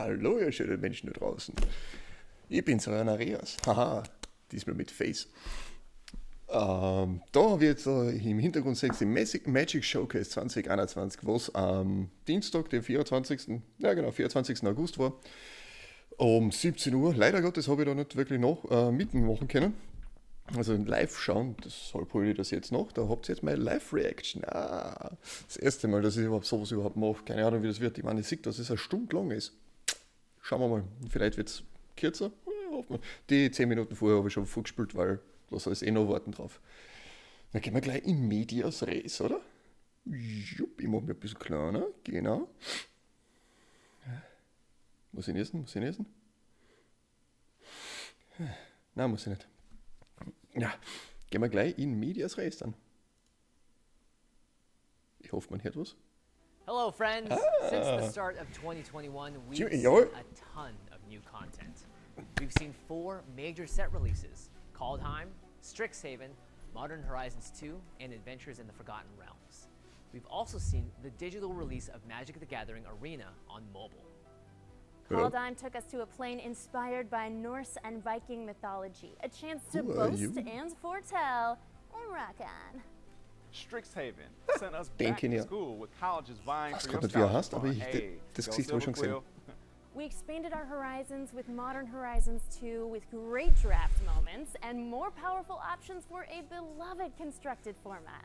Hallo, ihr schönen Menschen da draußen. Ich bin's, euer Nareas. Haha, diesmal mit Face. Da wird im Hintergrund seht ihr Magic Showcase 2021, was am Dienstag, den 24. 24. August war, um 17 Uhr. Leider Gottes habe ich da nicht wirklich noch mitmachen können. Also live schauen, deshalb hole ich das jetzt noch. Da habt ihr jetzt meine Live-Reaction. Das erste Mal, dass ich sowas überhaupt mache. Keine Ahnung, wie das wird. Ich meine, ich sehe, dass es eine Stunde lang ist. Schauen wir mal. Vielleicht wird es kürzer. Die 10 Minuten vorher habe ich schon vorgespielt, weil da soll es noch warten drauf. Dann gehen wir gleich in Medias Res, oder? Jupp, ich mache mir ein bisschen kleiner. Genau. Muss ich lesen? Nein, muss ich nicht. Ja, gehen wir gleich in Medias Res dann. Ich hoffe, man hört was. Hello, friends. Since the start of 2021, we've seen a ton of new content. We've seen 4 major set releases: Kaldheim, Strixhaven, Modern Horizons 2, and Adventures in the Forgotten Realms. We've also seen the digital release of Magic the Gathering Arena on mobile. Kaldheim took us to a plane inspired by Norse and Viking mythology, a chance to boast and foretell and rock on. Strixhaven sent us back to school with colleges vying for your scholarship. Aber das Gesicht habe ich schon gesehen. We expanded our horizons with Modern Horizons 2 with great draft moments and more powerful options for a beloved constructed format.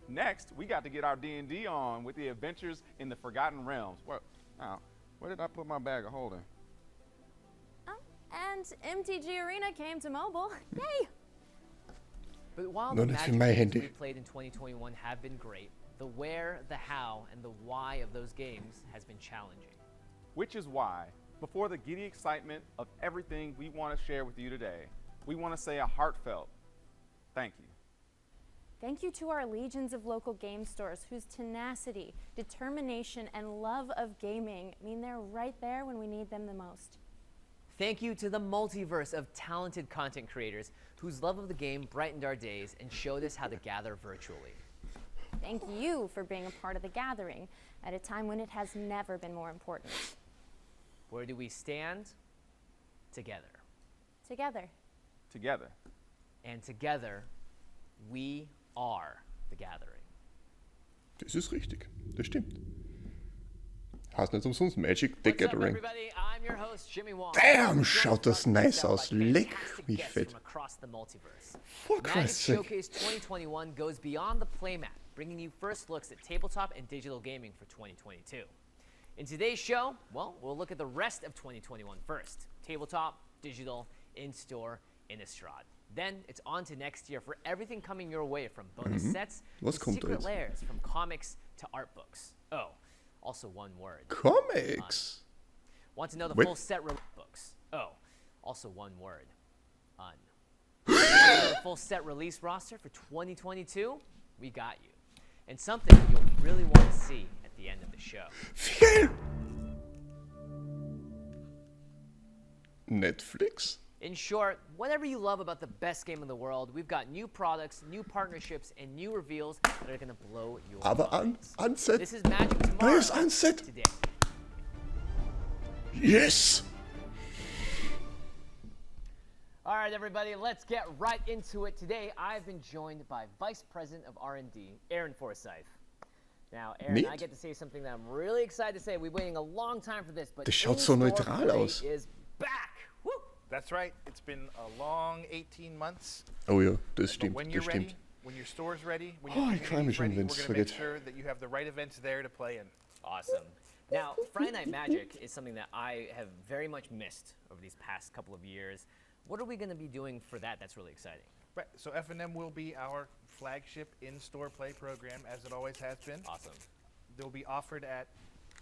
Next, we got to get our D&D on with the Adventures in the Forgotten Realms. Where did I put my bag of holding? Oh, and MTG Arena came to mobile. Yay! But while the Magic games we played in 2021 have been great, the where, the how, and the why of those games has been challenging. Which is why, before the giddy excitement of everything we want to share with you today, we want to say a heartfelt thank you. Thank you to our legions of local game stores whose tenacity, determination, and love of gaming mean they're right there when we need them the most. Thank you to the multiverse of talented content creators whose love of the game brightened our days and showed us how to gather virtually. Thank you for being a part of the gathering at a time when it has never been more important. Where do we stand? Together. Together. Together. And together, we are the gathering. Das ist richtig. Das stimmt. Heißt nicht umsonst Magic the Gathering. Damn, schaut das nice aus. Leck mich fett. For Christ's sake. Magic Showcase 2021 goes beyond the playmat, bringing you first looks at tabletop and digital gaming for 2022. In today's show, well, we'll look at the rest of 2021 first. Tabletop, digital, in-store, in-Estrade. Then it's on to next year for everything coming your way, from bonus sets to secret layers, from comics to art books. Oh, also one word. Comics! Want to know the full set books? Oh, also one word. The full set release roster for 2022? We got you. And something you'll really want to see at the end of the show. Netflix? In short, whatever you love about the best game in the world, we've got new products, new partnerships, and new reveals that are going to blow your minds. Unset. This is Magic Tomorrow. Nice Unset. Today. Yes. All right, everybody, let's get right into it. Today, I've been joined by Vice President of R&D, Aaron Forsyth. Now, Aaron, I get to say something that I'm really excited to say. We've been waiting a long time for this, but das schaut so neutral aus. Is back. Woo! That's right. It's been a long 18 months. Oh ja, das stimmt, when you're das ready, stimmt. when your store's ready, when your community's ready, we're going to make sure that you have the right events there to play in. Awesome. Now, Friday Night Magic is something that I have very much missed over these past couple of years. What are we going to be doing for that that's really exciting? Right, so F&M will be our flagship in-store play program, as it always has been. Awesome. They'll be offered at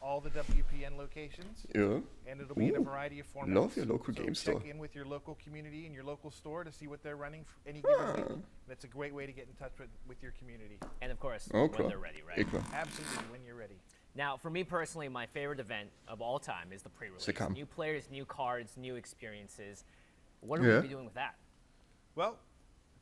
all the WPN locations. Yeah. And it'll be in a variety of formats. Love your local game store. Check in with your local community and your local store to see what they're running for any given week. That's a great way to get in touch with your community. And of course, when they're ready, right? Absolutely, when you're ready. Now, for me personally, my favorite event of all time is the pre-release. New players, new cards, new experiences. What are we going to be doing with that? Well,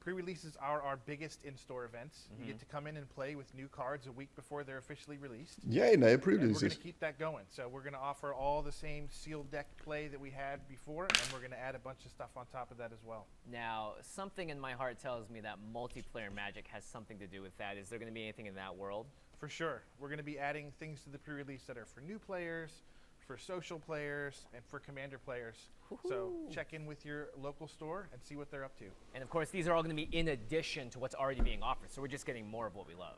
Pre-releases are our biggest in-store events. You get to come in and play with new cards a week before they're officially released. Yay, neue And we're going Pre-Releases. to keep that going. So we're going to offer all the same sealed deck play that we had before, and we're going to add a bunch of stuff on top of that as well. Now, something in my heart tells me that multiplayer Magic has something to do with that. Is there going to be anything in that world? For sure. We're going to be adding things to the pre-release that are for new players, for social players, and for Commander players. So check in with your local store and see what they're up to. And of course, these are all going to be in addition to what's already being offered. So we're just getting more of what we love.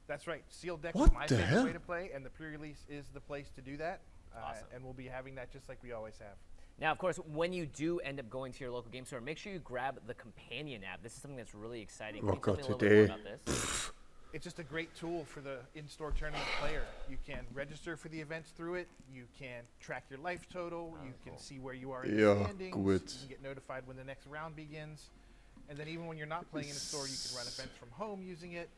That's right. Sealed deck What is my the favorite hell? way to play, and the pre-release is the place to do that. Awesome. And we'll be having that just like we always have. Now, of course, when you do end up going to your local game store, make sure you grab the companion app. This is something that's really exciting. Can you tell me a little bit more about this? It's just a great tool for the in-store tournament player. You can register for the events through it. You can track your life total. You can see where you are in the Ja, standings. gut. You can get notified when the next round begins. And then even when you're not playing in a store, you can run events from home using it.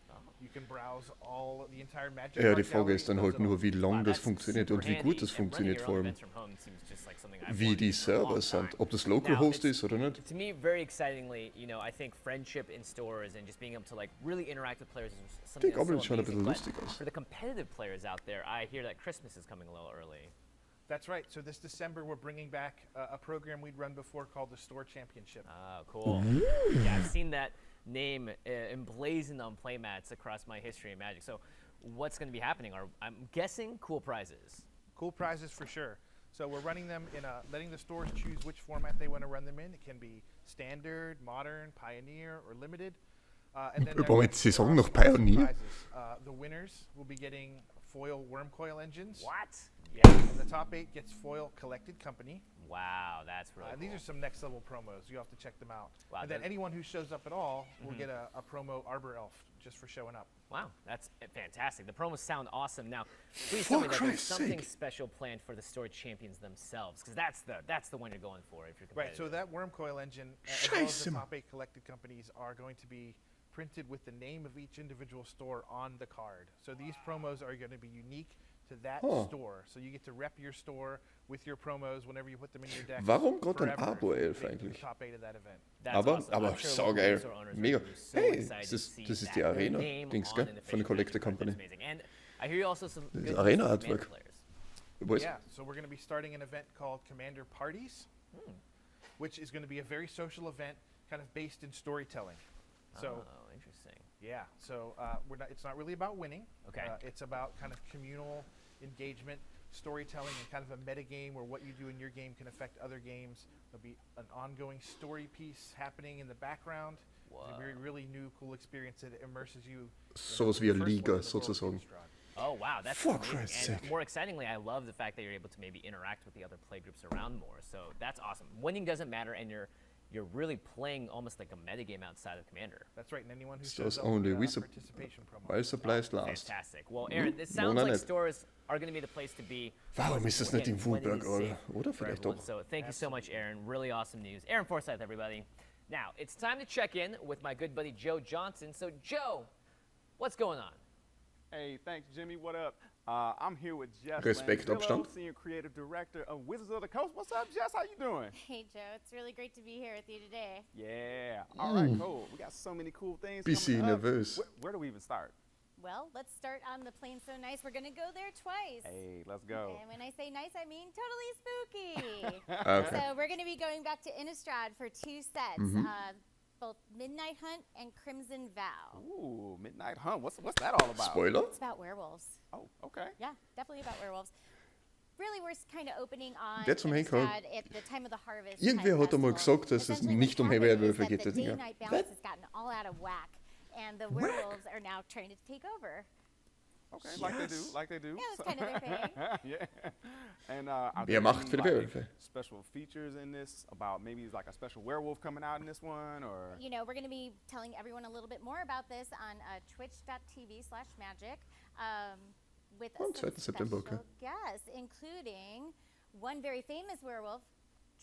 You can browse all the entire Magic. Ja, die card Frage gallery. ist dann It halt does it nur, all. wie lang Wow, das that's funktioniert und wie super gut das handy. And funktioniert running vor your own allem. events from home seems just like something I've Wie wanted die to do for a long Server sind, time. ob das Local Now, Host it's- ist oder nicht. To me, very excitingly, you know, I think friendship in stores and just being able to like really interact with players is something Die that's so Goblins schauen ein amazing. bisschen But lustig aus. for the competitive players out there, I hear that Christmas is coming a little early. That's right. So this December, we're bringing back a program we'd run before called the Store Championship. Oh, cool. Yeah, I've seen that name emblazoned on playmats across my history of Magic. So what's going to be happening? I'm guessing cool prizes. Cool prizes for sure. So we're running them in letting the stores choose which format they want to run them in. It can be standard, modern, pioneer, or limited. And then Moment, there sie sagen are noch some awesome Pioneer? prizes. The winners will be getting foil worm coil engines. What? Yes. And the top 8 gets foil collected company. Wow, that's really And cool. these are some next level promos. You have to check them out. Wow, and then those- anyone who shows up at all will get a promo Arbor Elf just for showing up. Wow, that's fantastic. The promos sound awesome. Now, please tell me that there's Christ's something sake. special planned for the store champions themselves, because that's the one you're going for if you're Right, competitive. so that worm coil engine, as well as the Scheiße. top 8 collected companies, are going to be printed with the name of each individual store on the card. So these promos are going to be unique to that Huh. store. So you get to rep your store with your promos whenever you put them in your deck. Warum gerade ein forever if Abo-Elf you make it to the eigentlich? top 8 of that event. That's Aber, awesome. aber I'm sure so local geil. store owners are Mega. gonna be so Hey, excited to see das ist that die their Arena, name Dings, on gell? an Von der official Collector Magic card. Company. That's amazing. And I hear you also some Das good Arena news for Commander Artwork. players. Was? Yeah, so we're going to be starting an event called Commander Parties, which is going to be a very social event kind of based in storytelling. So Oh, interesting. yeah, so it's not really about winning. Okay. It's about kind of communal engagement, storytelling, and kind of a meta game where what you do in your game can affect other games. There'll be an ongoing story piece happening in the background. It's a very, really new, cool experience that immerses you. Sowas wie the eine first Liga, one in the world sozusagen. Innistrad. Oh wow, that's For amazing. Christ's And sake. more excitingly, I love the fact that you're able to maybe interact with the other play groups around more. So that's awesome. Winning doesn't matter, and you're really playing almost like a metagame outside of Commander. That's right, and anyone who Stores shows up only will we get a sup- participation promo. While supplies last. Fantastic. Well, Aaron, this sounds Monat like nicht. stores are going to be the place to be. Warum ist das nicht Again, in when it Wohlberg, is oder? safe Oder for vielleicht everyone. doch. So thank you so much, Aaron. Really awesome news. Aaron Forsyth, everybody. Now, it's time to check in with my good buddy Joe Johnson. So, Joe, what's going on? Hey, thanks, Jimmy. What up? I'm here with Jess Respekt, Langillo, Abstand. Senior Creative Director of Wizards of the Coast. What's up, Jess? How you doing? Hey Joe, it's really great to be here with you today. Yeah. All right, cool. We got so many cool things Bisschen coming up. nervös. Where do we even start? Well, let's start on the Plane So Nice. We're gonna go there twice. Hey, let's go. And when I say nice, I mean totally spooky. Okay. So we're gonna be going back to Innistrad for 2 sets, both Midnight Hunt and Crimson Vow. Ooh, Midnight Hunt. What's that all about? Spoiler? It's about werewolves. Oh, okay. Yeah, definitely about werewolves. Really, we're kind of opening on Wer zum Henker? Innistrad at the time of the harvest. Irgendwer hat einmal Festival. gesagt, dass es Essentially nicht what's happening Werwölfe is geht, that das the Ding. day-night balance has gotten all out of whack, and the werewolves are now trying to take over. Okay, like they do, Yes. like they do. Yeah, that's kind of their thing. Yeah. And are Wer there macht any, für die like, Werwölfe? special features in this about maybe like a special werewolf coming out in this one, or? You know, we're going to be telling everyone a little bit more about this on twitch.tv/magic with Oh, some 2. September, okay. special guests, including one very famous werewolf,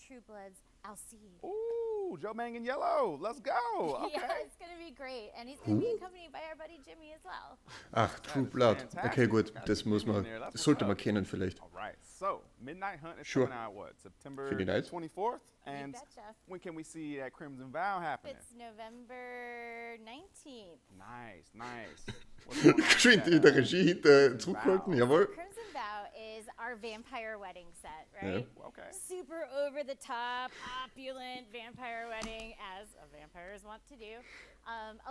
True Blood's I'll see. Ooh, Joe Mang in yellow. Let's go. Okay. Yeah, it's going to be great. And he's going to be accompanied by our buddy Jimmy as well. Ach, True Blood. Okay, gut, das muss man, das sollte man kennen vielleicht. All right, so Midnight Hunt is Sure. coming out, what, September Finde ich nice. 24th? And betcha. when can we see that Crimson Vow happening? It's November 19th. Nice, nice. What's going on with Geschwind in der Regie hinter zurückhalten, jawohl. Crimson Vow is our vampire wedding set, right? Okay. Super over the top, opulent vampire wedding, as vampires want to do.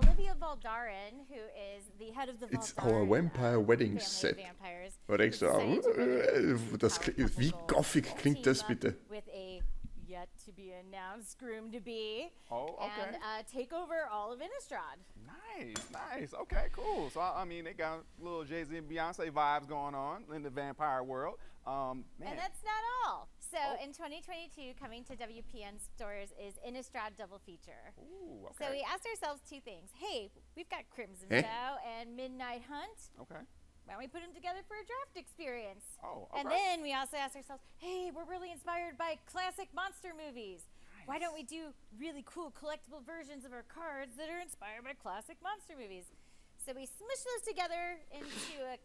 Olivia Valdarin, who is the head of the It's Valdarin our vampire wedding family of set. vampires, Da denkst du, decided to really das, wie goffig klingt das team up bitte? with a yet to be announced groom to be, Oh, okay. and take over all of Innistrad. Nice. Okay, cool. So, I mean, they got little Jay-Z and Beyonce vibes going on in the vampire world. Man. And that's not all. So in 2022, coming to WPN stores is Innistrad Double Feature. Ooh, okay. So we asked ourselves two things. Hey, we've got Crimson Eh? Vow and Midnight Hunt. Okay. Why don't we put them together for a draft experience? Oh, And okay. then we also asked ourselves, hey, we're really inspired by classic monster movies. Why don't we do really cool collectible versions of our cards that are inspired by classic monster movies? So we smushed those together into a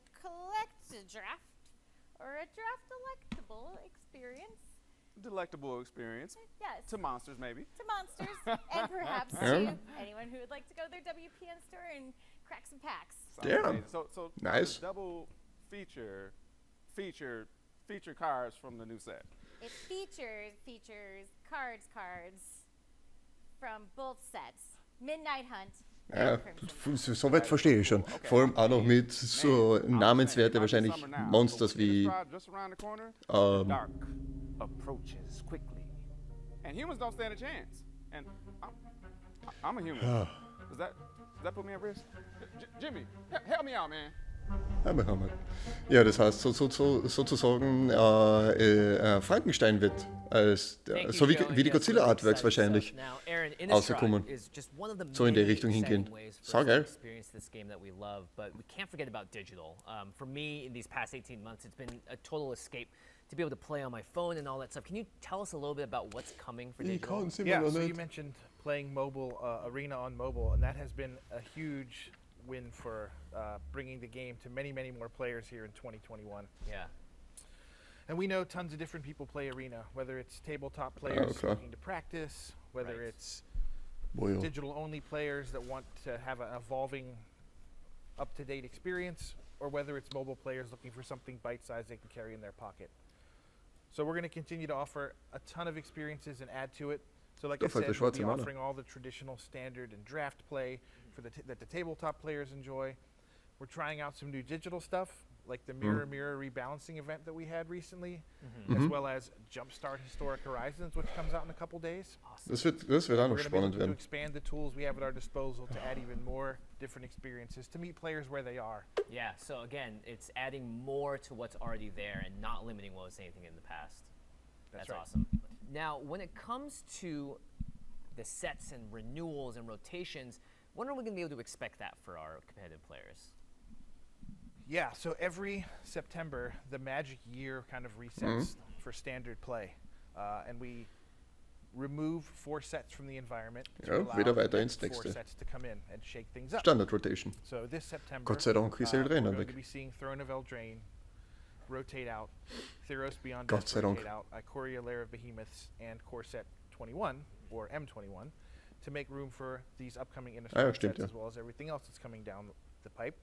draft or a draft electable experience. Delectable experience. Yes. To monsters, maybe. To monsters and perhaps Yeah. to anyone who would like to go to their WPN store and crack some packs. Sounds Damn. amazing. So Nice. the double feature cards from the new set. It features cards from both sets. Midnight Hunt Ja, and Crimson Vow. soweit verstehe ich schon. Vor allem auch noch mit so Namenswerte wahrscheinlich Monsters wie Just around the corner, Ähm. dark approaches quickly, and humans don't stand a chance. And I'm a human. Does that put me at risk? Jimmy, help me out, man. Hammer. Ja, das heißt sozusagen Frankenstein wird als Thank you, so Joe, and wie die yes, Godzilla really Artworks exciting wahrscheinlich stuff. Now, Aaron, rauskommen. Innistrad is just one of the So in der many Richtung exciting hingehen. ways for So us to geil. experience this game that we love, but we can't forget about digital. For me, in these past 18 months, it's been a total escape to be able to play on my phone and all that stuff. Can you tell us a little bit about what's coming for digital? Yeah, so you mentioned playing mobile, Arena on mobile, and that has been a huge win for bringing the game to many, many more players here in 2021. Yeah. And we know tons of different people play Arena, whether it's tabletop players klar. looking to practice, whether Right. it's Bojo. digital-only players that want to have an evolving, up-to-date experience, or whether it's mobile players looking for something bite-sized they can carry in their pocket. So we're going to continue to offer a ton of experiences and add to it. So like I Doch, halt der said, we'll schwarze be Mana. offering all the traditional standard and draft play for that the tabletop players enjoy. We're trying out some new digital stuff, like the Mirror rebalancing event that we had recently, as well as Jumpstart Historic Horizons, which comes out in a couple days. Das wird auch We're noch going to be spannend looking to werden. expand the tools we have at our disposal to add even more different experiences to meet players where they are. Yeah, so again, it's adding more to what's already there and not limiting what was anything in the past. That's right. awesome. Now, when it comes to the sets and renewals and rotations, when are we going to be able to expect that for our competitive players? Yeah, so every September, the Magic year kind of resets for standard play. And we remove 4 sets from the environment to Ja, allow wieder the weiter next ins 4 nächste. sets to come in and shake things up. Standard Rotation. So this September, Gott sei Dank ist we're Eldraine going weg. to be seeing Throne of Eldraine rotate out, Theros Beyond Gott Death sei Dank. rotate out, Ikoria Lair of Behemoths, and Core Set 21, or M21, to make room for these upcoming Innistrad stimmt, sets, ja. as well as everything else that's coming down the pipe.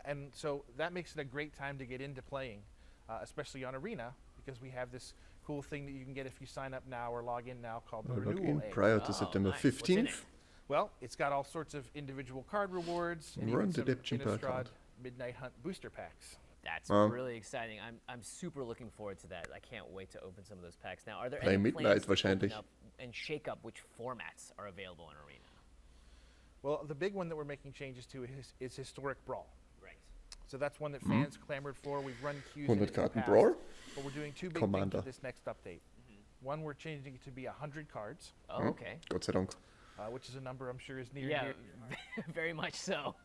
And so that makes it a great time to get into playing, especially on Arena, because we have this cool thing that you can get if you sign up now or log in now called the Log Renewal in Egg. prior to Oh, September nice. What's in it? 15th. Well, it's got all sorts of individual card rewards and Run even some redemption per Innistrad card. Midnight Hunt booster packs. That's Wow. really exciting. I'm super looking forward to that. I can't wait to open some of those packs. Now, are there Play any Midnight plans to wahrscheinlich. open up and shake up which formats are available in Arena? Well, the big one that we're making changes to is Historic Brawl. Right. So that's one that fans clamored for. We've run queues in 100 it in the Karten past, Brawl. but we're doing 2 big Commander. things with this next update. One, we're changing it to be 100 cards, Oh, okay. Gott sei Dank. which is a number I'm sure is near Yeah, and dear, very much so.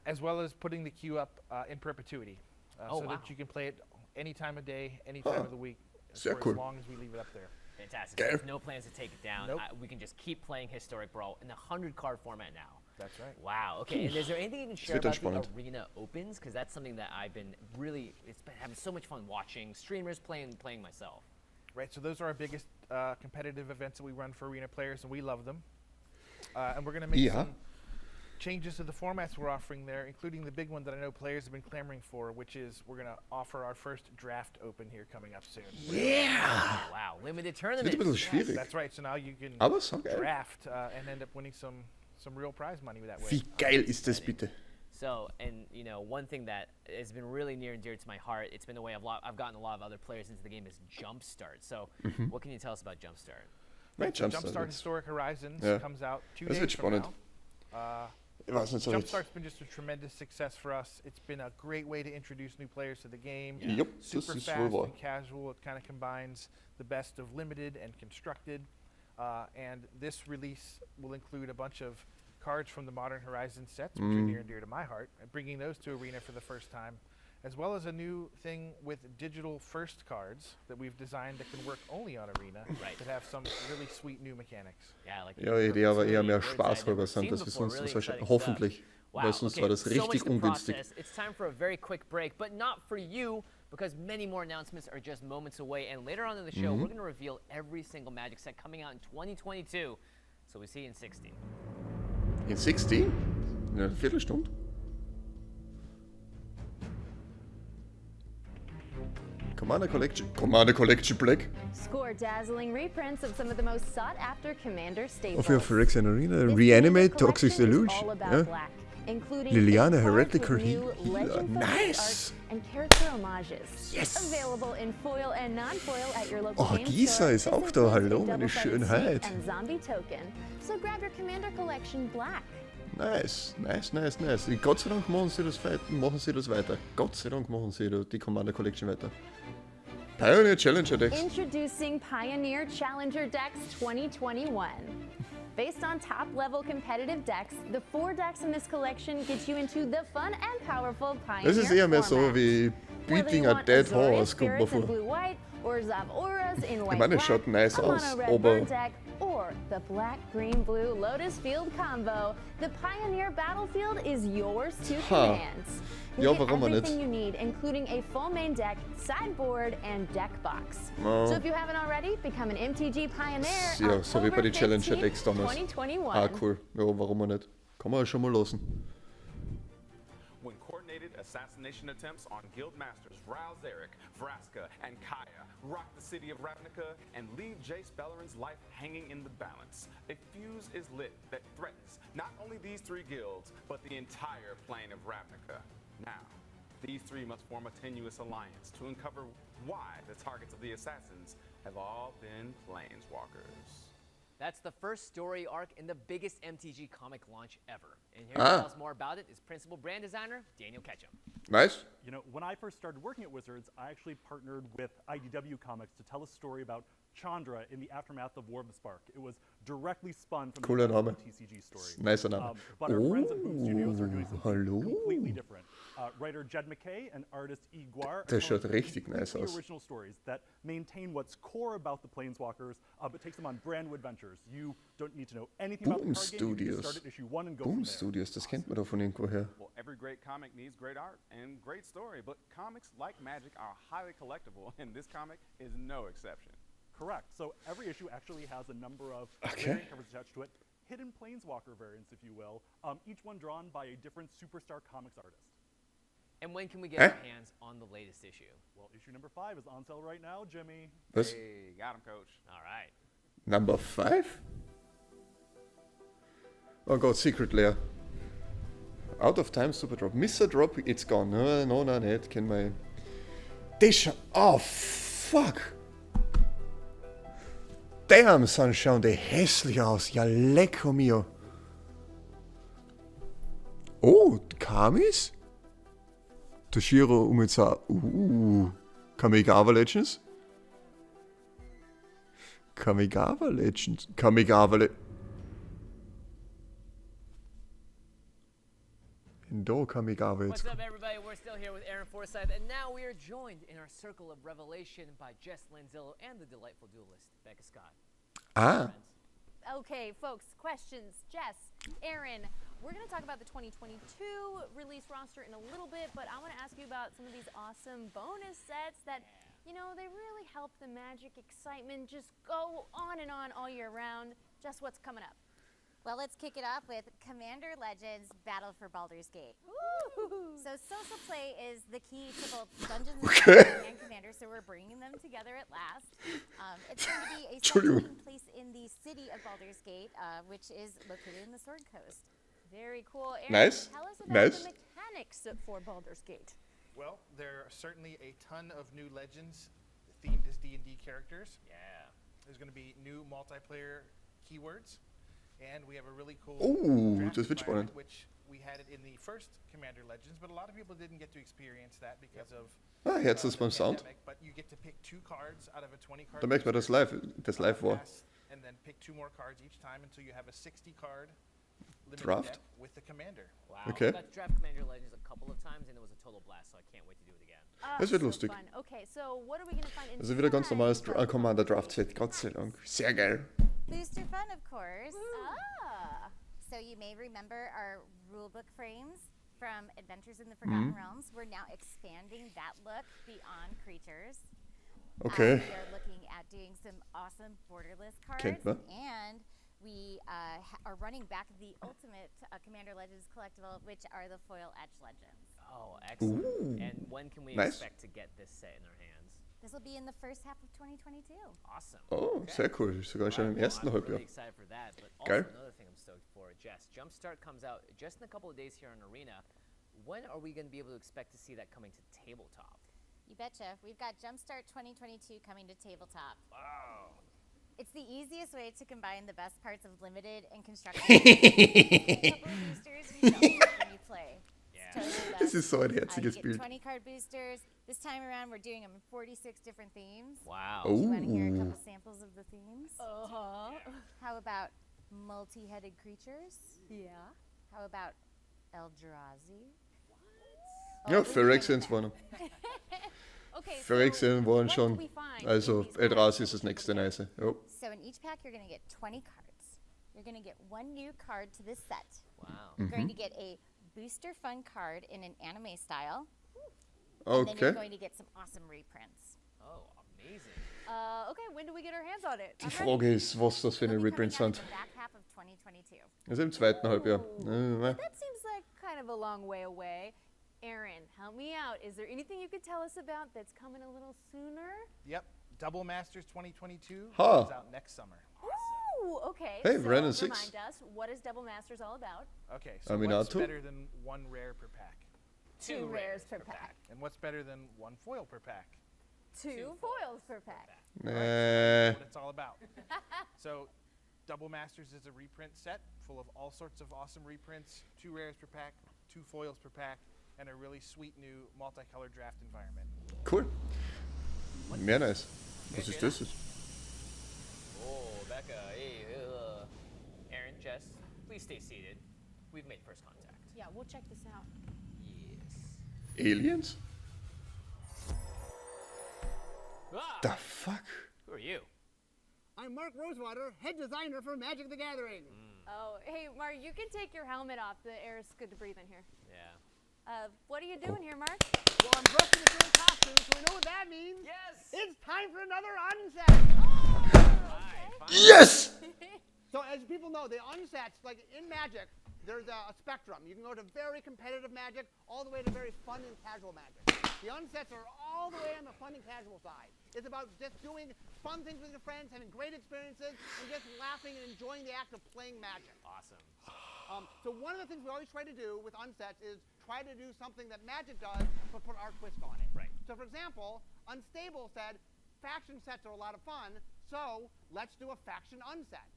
as well as putting the queue up in perpetuity, Oh, so wow. that you can play it any time of day, any time of the week, Sehr for cool. as long as we leave it up there. Fantastic. Geil. There's no plans to take it down. Nope. We can just keep playing Historic Brawl in the 100-card format now. That's right. Wow. Okay. And is there anything you can share wird dann about the spannend. Arena Opens? Because that's something that I've been really, it's been having so much fun watching streamers playing myself. Right, so those are our biggest competitive events that we run for Arena players, and we love them. And we're going to make Yeah. some changes to the formats we're offering there, including the big one that I know players have been clamoring for, which is we're going to offer our first draft open here coming up soon. Yeah! Wow. Limited Das wird ein tournament. bisschen schwierig. That's right, so now you can Aber so geil. draft and end up winning some real prize money that way. Wie geil ist das bitte? So, and you know, one thing that has been really near and dear to my heart, it's been the way I've gotten a lot of other players into the game, is Jumpstart. So, what can you tell us about Jumpstart? Mein Jumpstart Jumpstart wird's. Historic Horizons Ja. comes out 2 Das days wird from spannend. now. Ich weiß nicht so recht. Jumpstart's been just a tremendous success for us. It's been a great way to introduce new players to the game. Jupp, das Super ist fast wohl wahr. and casual. It kind of combines the best of limited and constructed. And this release will include a bunch of cards from the Modern Horizon sets, which are near and dear to my heart, and bringing those to Arena for the first time, as well as a new thing with digital first cards that we've designed that can work only on Arena, Right. that have some really sweet new mechanics. Yeah, like Ja, die aber eher mehr words Spaß I'd never halber sind, seen als wir before. sonst Really wahrscheinlich, exciting hoffentlich. stuff. Wow, Weil sonst okay, war das so richtig much to ungünstig. process. It's time for a very quick break, but not for you, because many more announcements are just moments away. And later on in the show, we're going to reveal every single Magic set coming out in 2022. So we see you in 60. In 16? In einer Viertelstunde? Commander Collection Black. Score dazzling reprints of some of the most sought-after Commander staples. Auf your Phyrexian Arena, This Reanimate, collection Toxic is Deluge. all about Ja. black, including Liliana, eight cards Heretical with new Healer. legend-focused Nice. art and character homages. Yes. Available in foil and non-foil at your local Oh, game Gisa store. ist This auch da. includes a Hallo, meine double-sided Schönheit. snake and zombie token. So grab your Commander Collection black. Nice. Gott sei Dank machen sie das weiter. Gott sei Dank machen sie die Commander Collection weiter. Pioneer Challenger Decks. Introducing Pioneer Challenger Decks 2021. Based on top-level competitive decks, the 4 decks in this collection get you into the fun and powerful Pioneer Das ist eher mehr so format. wie Whether Beating you a want Dead Azorius Horse, kommt mir Spirits in vor. blue-white or Zab-Auras in Ich meine, es schaut nice a aus, mono-red aber burn deck, or the black-green-blue Lotus Field combo, the Pioneer Battlefield is yours to command. You Ja, get warum auch nicht? everything you need, including a full main deck, sideboard, and deck box. Ja. So if you haven't already, become an MTG Pioneer. Ja, so wie bei den October Challenger Decks 15th, damals. 2021. Ah, cool. Ja, warum auch nicht? Kann man ja schon mal lassen. When coordinated assassination attempts on guild masters Ral Zarek, Vraska, and Kaya rock the city of Ravnica and leave Jace Bellerin's life hanging in the balance, a fuse is lit that threatens not only these 3 guilds, but the entire plane of Ravnica. Now, these 3 must form a tenuous alliance to uncover why the targets of the assassins have all been planeswalkers. That's the first story arc in the biggest MTG comic launch ever. And here to tell us more about it is principal brand designer Daniel Ketchum. Nice. You know, when I first started working at Wizards, I actually partnered with IDW Comics to tell a story about Chandra in the aftermath of War of the Spark. It was directly spun from Cooler the Name. TCG story. Nicer Name. But our friends at Boom Studios are doing something hallo. completely different. Writer Jed McKay and artist E. Guar Das schaut tell richtig nice completely aus. original stories that maintain what's core about the Planeswalkers, but takes them on brand new adventures. You don't need to know anything about the Boom card game. You can just Studios. start at issue 1 and go Boom from there. Studios, das kennt man doch von irgendwoher. Well, every great comic needs great art and great story, but comics like Magic are highly collectible, and this comic is no exception. Correct. So every issue actually has a number of Okay. variant covers attached to it, hidden Planeswalker variants, if you will, each one drawn by a different superstar comics artist. And when can we get Huh? our hands on the latest issue? Well, issue number 5 is on sale right now, Jimmy. Was? Hey, got him, coach. All right. Number 5? Oh Gott, Secret Lair. Out of Time, Super Drop. Miss a Drop, it's gone. No, nicht. Kennen wir. Das schaut. Oh, fuck. Damn, son, schauen die hässlich aus. Ja, lecco mio. Oh, Kamis? Toshiro Umetsa. Kamigawa Legends? Kamigawa Legends. Da kam ich aber What's jetzt. up, everybody? We're still here with Aaron Forsyth, and now we are joined in our circle of revelation by Jess Lanzillo and the delightful duelist, Becca Scott. Ah, Okay, folks, questions. Jess, Aaron, we're going to talk about the 2022 release roster in a little bit, but I want to ask you about some of these awesome bonus sets that, you know, they really help the Magic excitement just go on and on all year round. Jess, what's coming up? Well, let's kick it off with Commander Legends Battle for Baldur's Gate. Woo! So social play is the key to both Dungeons and Dragons and Commander, so we're bringing them together at last. It's going to be a set taking place in the city of Baldur's Gate, which is located in the Sword Coast. Very cool. Aaron, Nice. tell us about Nice. the mechanics for Baldur's Gate. Well, there are certainly a ton of new legends themed as D&D characters. Yeah. There's going to be new multiplayer keywords, and we have a really cool Oh, draft das wird environment, spannend. which we had it in the first Commander Legends, but a lot of people didn't get to experience that because of Ah, jetzt ist the beim Sound. pandemic, but you get to pick 2 cards out of a 20-card Da merkt man, dass live war. and then pick 2 more cards each time until you have a 60-card limited Draft? deck with the Commander. Wow. Okay. I got to draft Commander Legends a couple of times, and it was a total blast, so I can't wait to do it again. Das wird So lustig. fun. Okay, so what are we going to find Also wieder ganz normales inside? Commander Draft Set. Gott sei Dank. Sehr geil. Booster Fun, of course. Ah. So you may remember our rulebook frames from Adventures in the Forgotten Realms. We're now expanding that look beyond creatures. Okay. We are looking at doing some awesome borderless cards. Kennt man. And we are running back the ultimate Commander Legends collectible, which are the foil Edge Legends. Oh, excellent. Ooh. And when can we Nice. expect to get this set in our hands? This will be in the first half of 2022. Awesome. Oh, Okay. sehr cool. Sogar schon im Well, ersten I'm Halbjahr. really excited for that, but also Geil. another thing I'm stoked for, Jess, Jumpstart comes out just in a couple of days here on Arena. When are we going to be able to expect to see that coming to tabletop? You betcha. We've got Jumpstart 2022 coming to tabletop. Wow. It's the easiest way to combine the best parts of limited and construction. A couple of boosters you don't get when you play. Yeah. It's totally Das best. ist so ein You herziges get Bild. 20 card boosters. This time around, we're doing them in 46 different themes. Wow. Oh. You want to hear a couple samples of the themes? Uh-huh. How about multi-headed creatures? Yeah. How about Eldrazi? Ja, Phyrexians waren. Okay, Phyrexian waren what schon. will we find Also, in these Eldrazi packs? ist das nächste nice. Jo. So in each pack, you're going to get 20 cards. You're going to get 1 new card to this set. Wow. You're going to get a booster fun card in an anime style. And then you're Okay. going to get some awesome reprints. Oh, amazing. Okay, when do we get our hands on it? Die I'm ready. Frage ist, was das für It'll eine be coming Reprints out in sind. the back half of 2022. Also im zweiten Halbjahr. That seems like kind of a long way away. Aaron, help me out. Is there anything you could tell us about that's coming a little sooner? Yep. Double Masters 2022 Huh. comes out next summer. Ooh, okay. Hey, so Brandon, remind 6. us, what is Double Masters all about? Okay, so what's Aminato? better than 1 rare per pack? 2 rares per pack. And what's better than 1 foil per pack? 2 foils per pack. Nah. What it's all about. So, Double Masters is a reprint set full of all sorts of awesome reprints, 2 rares per pack, 2 foils per pack, and a really sweet new multicolored draft environment. Cool. Mehr nice. Was ist das? Oh, Becca, hey, Aaron, Jess, please stay seated. We've made first contact. Yeah, we'll check this out. Yes. Aliens? Ah, The fuck? who are you? I'm Mark Rosewater, head designer for Magic the Gathering. Oh, hey, Mark, you can take your helmet off. The air is good to breathe in here. Yeah. What are you doing here, Mark? Well, I'm dressed in a different costume, so we know what that means. Yes! It's time for another unset. Yes! So as people know, the unsets, like in Magic, there's a spectrum. You can go to very competitive Magic, all the way to very fun and casual Magic. The unsets are all the way on the fun and casual side. It's about just doing fun things with your friends, having great experiences, and just laughing and enjoying the act of playing Magic. Awesome. So one of the things we always try to do with unsets is try to do something that Magic does, but put our twist on it. Right. So for example, Unstable said, faction sets are a lot of fun, so let's do a faction unset.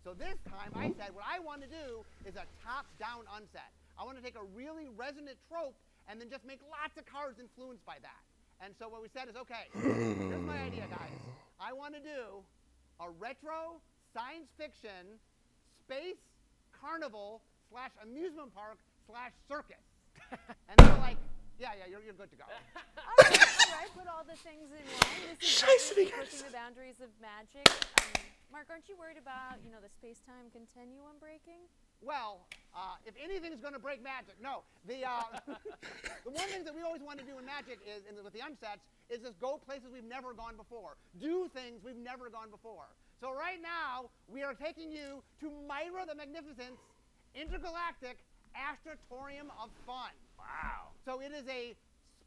So this time I said, what I want to do is a top-down unset. I want to take a really resonant trope and then just make lots of cards influenced by that. And so what we said is, okay, here's my idea, guys. I want to do a retro science fiction space carnival / amusement park / circus. And they were like, yeah, you're good to go. All right, put all the things in line. This is definitely pushing the boundaries of magic. Mark, aren't you worried about, the space-time continuum breaking? Well, if anything's going to break magic, no. The one thing that we always want to do in magic is, with the unsets, is just go places we've never gone before. Do things we've never gone before. So right now, we are taking you to Myra the Magnificent's intergalactic Astratorium of Fun. Wow. So it is a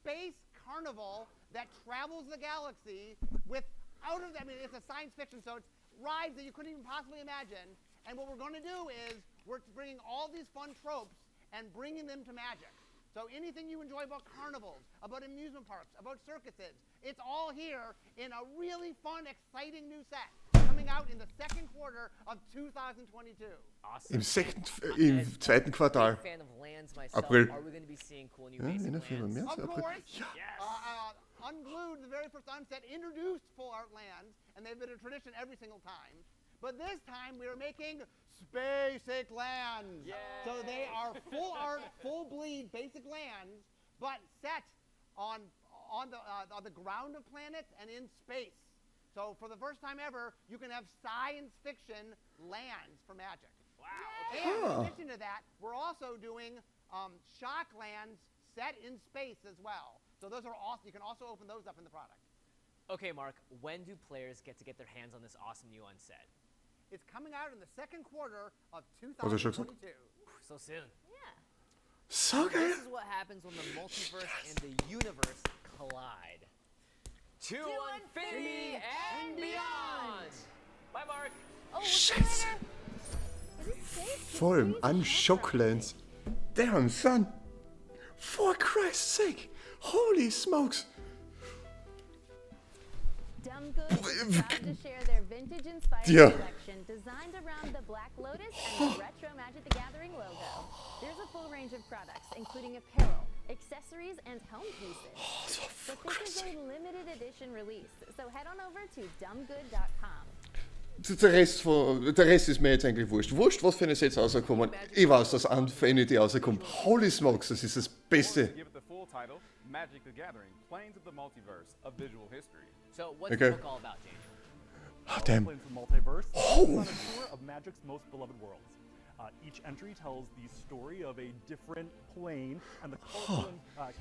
space carnival that travels the galaxy it's a science fiction, so it's rides that you couldn't even possibly imagine. And what we're going to do is we're bringing all these fun tropes and bringing them to magic. So anything you enjoy about carnivals, about amusement parks, about circuses, it's all here in a really fun, exciting new set coming out in the second quarter of 2022. Awesome. Im zweiten Quartal. Big fan of lands myself. April. Are we going to be seeing cool new Ja, basic Ende Februar, lands? März, Of April. course, Yes. Unglued, the very first unset, introduced full art lands, and they've been a tradition every single time. But this time we are making basic lands. Yay. So they are full art, full bleed basic lands, but set on the ground of planets and in space. So for the first time ever, you can have science fiction lands for Magic. Wow. And in addition to that, we're also doing shock lands set in space as well. So those are also, you can also open those up in the product. Okay, Mark, when do players get to get their hands on this awesome new unset? It's coming out in the second quarter of Also schon 2022. So soon. Yeah. So geil. This is what happens when the multiverse and the universe collide. To infinity and beyond. Bye, Mark. Oh, Scheiße. is it safe? Vor allem an Schocklands. Damn, son. For Christ's sake. Holy smokes. Dumb Goods is proud to share their vintage-inspired Yeah. collection designed around the Black Lotus and the retro Magic the Gathering logo. There's a full range of products, including apparel, accessories, and home pieces. But this is a limited edition release, so head on over to dumbgood.com. Der Rest ist mir jetzt eigentlich wurscht. Wurscht, was für eine Sets rauskommen. Ich weiß, dass Infinity rauskommt. Holy smokes, das ist das Beste. Give it the full title, Magic the Gathering, Planes of the Multiverse, a Visual History. So what's Okay. the book all about, Daniel? Oh, damn. Planes of Multiverse is on a tour of Magic's most beloved worlds. Each entry tells the story of a different plane and the colorful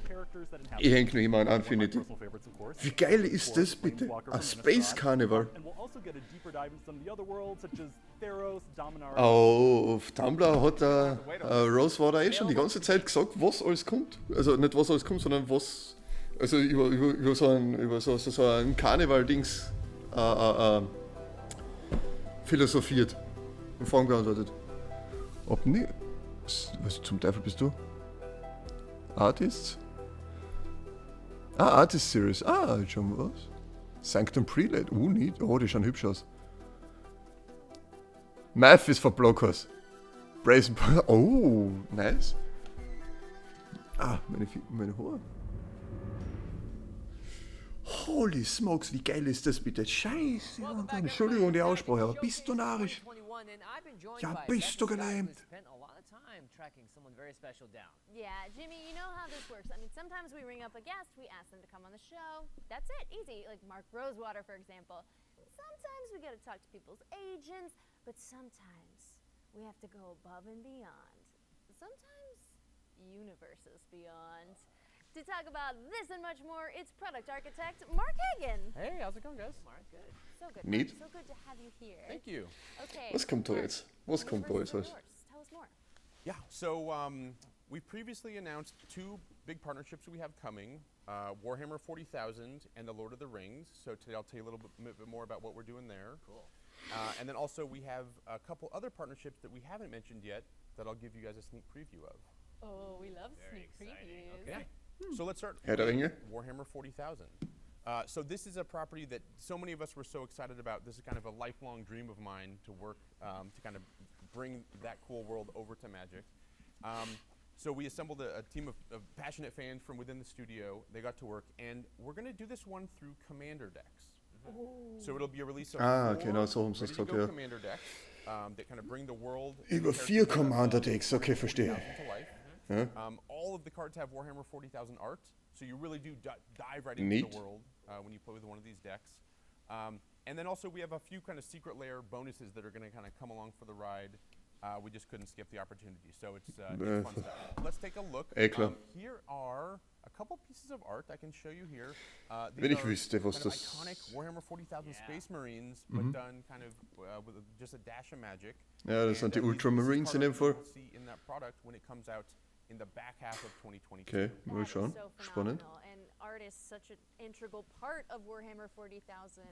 characters that inhabit Ich it. häng noch immer an One of my Infinity. personal favorites, of course. Wie geil ist Of das course, bitte? Planeswalker Ein from Space Innistrad. Carnival. And we'll also get a deeper dive into some of the other worlds, such as Theros, Dominaria. Auf Tumblr hat der Rosewater eh schon die ganze Zeit gesagt, was alles kommt. Also nicht was alles kommt, sondern was. Also über so ein Karneval-Dings philosophiert und Fragen beantwortet. Ob nie. Was zum Teufel bist du? Artists? Artist Series. Schon was? Sanctum Prelate. Nicht. Oh, die schauen hübsch aus. Math ist for Blockers. Brazen. Oh, nice. Meine Haare. Holy smokes, wie geil ist das bitte? Scheiße, Welcome back, Entschuldigung die everybody. Aussprache, aber Showcase bist du narrisch? 2021, and I've been joined Ja, by bist Becky du Scott, who gelähmt. spent a lot of time tracking someone very special down. Yeah, Jimmy, you know how this works. I mean, sometimes we ring up a guest, we ask them to come on the show. That's it, easy. Like Mark Rosewater, for example. Sometimes we get to talk to people's agents, but sometimes we have to go above and beyond. Sometimes universes beyond. To talk about this and much more, it's product architect Mark Hagen. Hey, how's it going, guys? Mark, good. So good, Neat. Mark. So good to have you here. Thank you. Okay. Was kommt da Mark, jetzt? Was kommt da jetzt? universes are yours. Tell us more. Yeah, so we've previously announced two big partnerships we have coming, Warhammer 40,000 and the Lord of the Rings. So today I'll tell you a little bit more about what we're doing there. Cool. And then also we have a couple other partnerships that we haven't mentioned yet that I'll give you guys a sneak preview of. Oh, we love Very sneak exciting. previews. Okay. So let's start Herr der with Ringe. Warhammer 40,000. So this is a property that so many of us were so excited about. This is kind of a lifelong dream of mine to work to kind of bring that cool world over to Magic. So we assembled a team of passionate fans from within the studio. They got to work, and we're going to do this one through Commander decks. So it'll be a release of okay, four genau, so haben sie es ready-to-go gesagt, ja. Commander decks that kind of bring the world Über 4 Commander Decks, okay, verstehe. to life. Yeah. All of the cards have Warhammer 40,000 art, so you really do dive right into Neat. the world when you play with one of these decks. And then also we have a few kind of secret layer bonuses that are going to kind of come along for the ride. We just couldn't skip the opportunity, so it's fun stuff. Let's take a look. Here are a couple pieces of art I can show you here. Wenn These ich are wüsste, was kind of das... iconic Warhammer 40,000 Space Marines, but done kind of with just a dash of magic. Ja, das sind die these Ultramarines in dem cards Fall. you'll see in that product when it comes out in the back half of 2022. Okay, mal That is schauen. so Spannend. phenomenal. And art is such an integral part of Warhammer 40,000.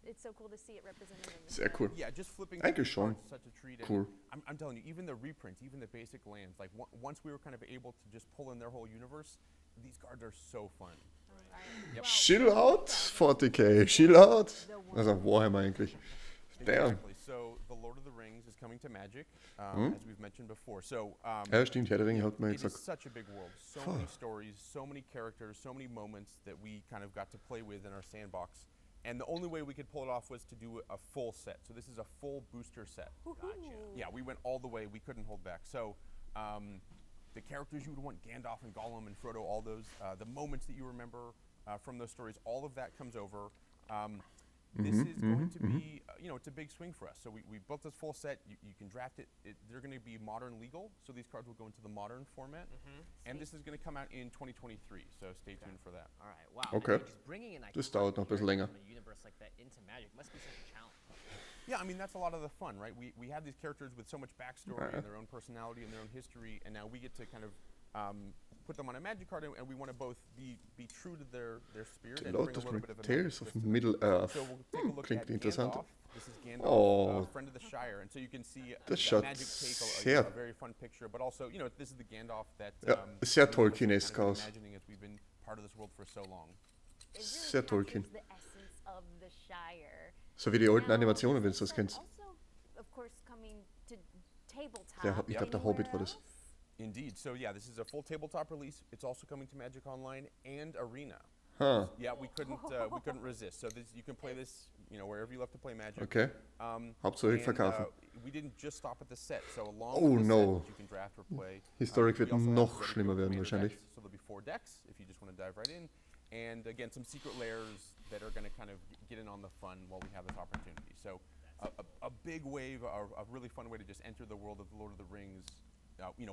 It's so cool to see it represented in this. Sehr cool. Yeah, just flipping Eigentlich through schon. the cards is such a treat. Cool. And I'm telling you, even the reprints, even the basic lands, like once we were kind of able to just pull in their whole universe, these cards are so fun. Well, Chill out, 40k, chill out. Also Warhammer eigentlich. Damn. Exactly. So the Lord of the Rings is coming to Magic, as we've mentioned before. So Ja, stimmt, Herr der Ringe hat man it is gesagt. such a big world. So many stories, so many characters, so many moments that we kind of got to play with in our sandbox. And the only way we could pull it off was to do a full set. So this is a full booster set. Yeah, we went all the way. We couldn't hold back. So the characters you would want, Gandalf and Gollum and Frodo, all those, the moments that you remember from those stories, all of that comes over. This is going to be, it's a big swing for us. So we built this full set. You can draft it. They're going to be modern legal, so these cards will go into the modern format. And this is going to come out in 2023, so stay tuned for that. All right, wow. Okay. And just bringing an Das iconic dauert noch ein bisschen character länger. from a universe like that into Magic must be such a challenge. Yeah, I mean, that's a lot of the fun, right? We have these characters with so much backstory and their own personality and their own history, and now we get to kind of put them on a Magic card, and we want to both be true to their spirit and bring a Lot of little bit of a Tales magic of twist to them. Middle Earth. So we'll take a look Klingt at interessant. Gandalf. This is Gandalf, Oh. friend of the Shire, and so you can see Das that schaut Magic take sehr- a very fun picture, but also, this is the Gandalf that Ja, we sehr were Tolkien-esque kind of aus. imagining as we've been part of this world for so long. It really Sehr Tolkien. captures the essence of the Shire. So wie die alten Now, Animationen, wenn this du das is kennst. Also, of course, coming to tabletop. Ich glaube, der Hobbit war das. Anywhere else? Indeed. So yeah, this is a full tabletop release. It's also coming to Magic Online and Arena. Huh. Yeah, we couldn't resist. So you can play this, wherever you love to play Magic. Okay. Hauptsächlich And, verkaufen. we didn't just stop at the set. So along Oh, with the no. set that you can draft or play, Historic we wird also have noch dedicated schlimmer werden commander wahrscheinlich. decks. So there'll be 4 decks if you just want to dive right in, and again some secret layers that are going to kind of get in on the fun while we have this opportunity. So a big wave, a really fun way to just enter the world of the Lord of the Rings,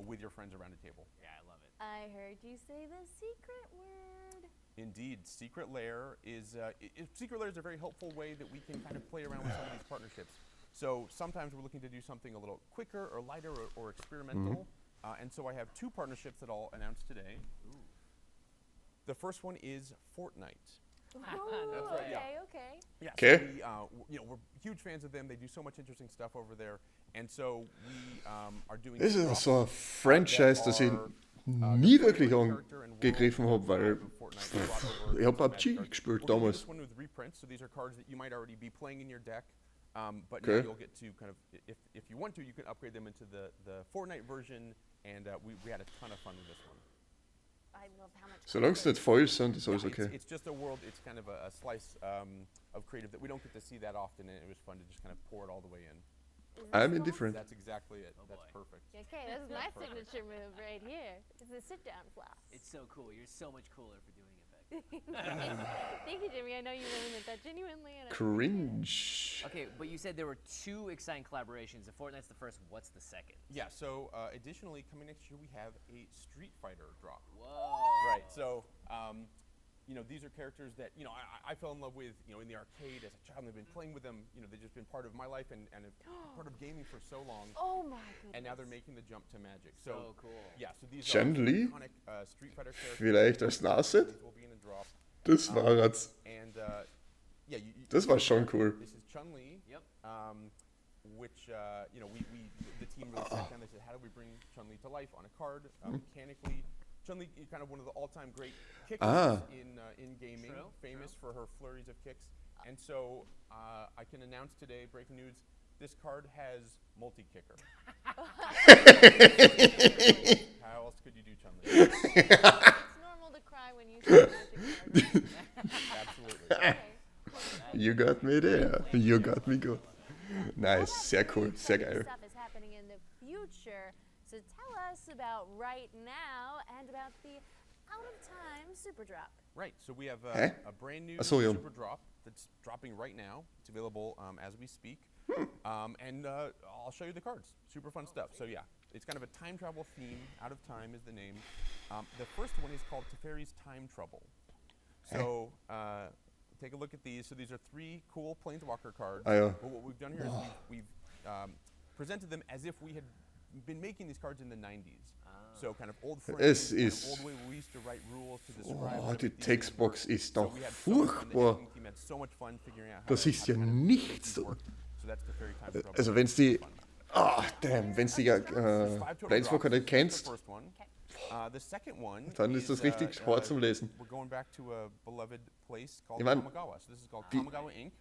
with your friends around a table. Yeah, I love it. I heard you say the secret word. Indeed, secret layer is secret layer is a very helpful way that we can kind of play around with some of these partnerships. So sometimes we're looking to do something a little quicker or lighter or experimental, and so I have 2 partnerships that I'll announce today. The first one is Fortnite. Ooh, right, yeah. okay. Yeah, Okay. so we're huge fans of them. They do so much interesting stuff over there, and so we are doing. Das ist drops so ein Franchise, das ich nie wirklich angegriffen habe, weil ich habe PUBG gespielt damals. This one with reprints, so these are cards that you might already be playing in your deck, but Okay. now you'll get to kind of, if you want to, you can upgrade them into the Fortnite version, and we had a ton of fun with this one. I love how much. Solange es nicht voll sind, ist alles Yeah, okay. it's just a world, it's kind of a slice of creative that we don't get to see that often, and it was fun to just kind of pour it all the way in. I'm indifferent. That's exactly it. That's boy. perfect. Okay, this is my signature move right here. It's a sit-down floss. It's so cool. You're so much cooler for doing it back Thank you, Jimmy. I know you really meant that genuinely. And I Cringe. Okay, but you said there were 2 exciting collaborations. If Fortnite's the first, what's the second? Yeah, so additionally, coming next year, we have a Street Fighter drop. Whoa. Right, so, these are characters that, I fell in love with, in the arcade as a child, and I've been playing with them, they've just been part of my life and part of gaming for so long. Oh my goodness. And now they're making the jump to Magic. So cool. Yeah, so these Chun are Li? iconic Street Fighter characters. Vielleicht als Nase? These will be in a drop. Das war jetzt. And, yeah, Das war schon cool. This is Chun Li. Yep. Which the team really sat down. They said, how do we bring Chun Li to life on a card mechanically? Chun Li is kind of one of the all-time great kickers in gaming, True, famous for her flurries of kicks. And so I can announce today, breaking news, this card has multi-kicker. How else could you do Chun Li? It's normal to cry when you see magic cards. Absolutely. Okay. You got me there. You got me good. Well, Nice, that's sehr really cool, sehr exciting geil. Stuff is happening in the future. So tell us us about right now and about the out of time super drop. Right. So we have Hä? a brand new Ach so, ja. super drop that's dropping right now. It's available as we speak. And I'll show you the cards. Super fun stuff. So yeah, it's kind of a time travel theme. Out of time is the name. The first one is called Teferi's Time Trouble. So take a look at these. So these are 3 cool Planeswalker cards. Ah, ja. But what we've done here is we've presented them as if we had been making these cards in the 90s. So kind of old frames, Es kind of ist- old way we used to write rules to describe. Oh, what die these Textbox were. ist So doch we had so much fun. The furchtbar. editing team had so much fun figuring out how Das to- ist how ja to kind of make nichts. these work. So that's Teferi Time Trouble. Also wenn's die... Fun. Ah, damn, wenn's die There's 5 total Planeswalker drops. nicht kennst, That's the first one. The second one dann ist das richtig hart zum Lesen. We're going back to a beloved place called Ich mein- Kamigawa. So this is called Kamigawa Inc.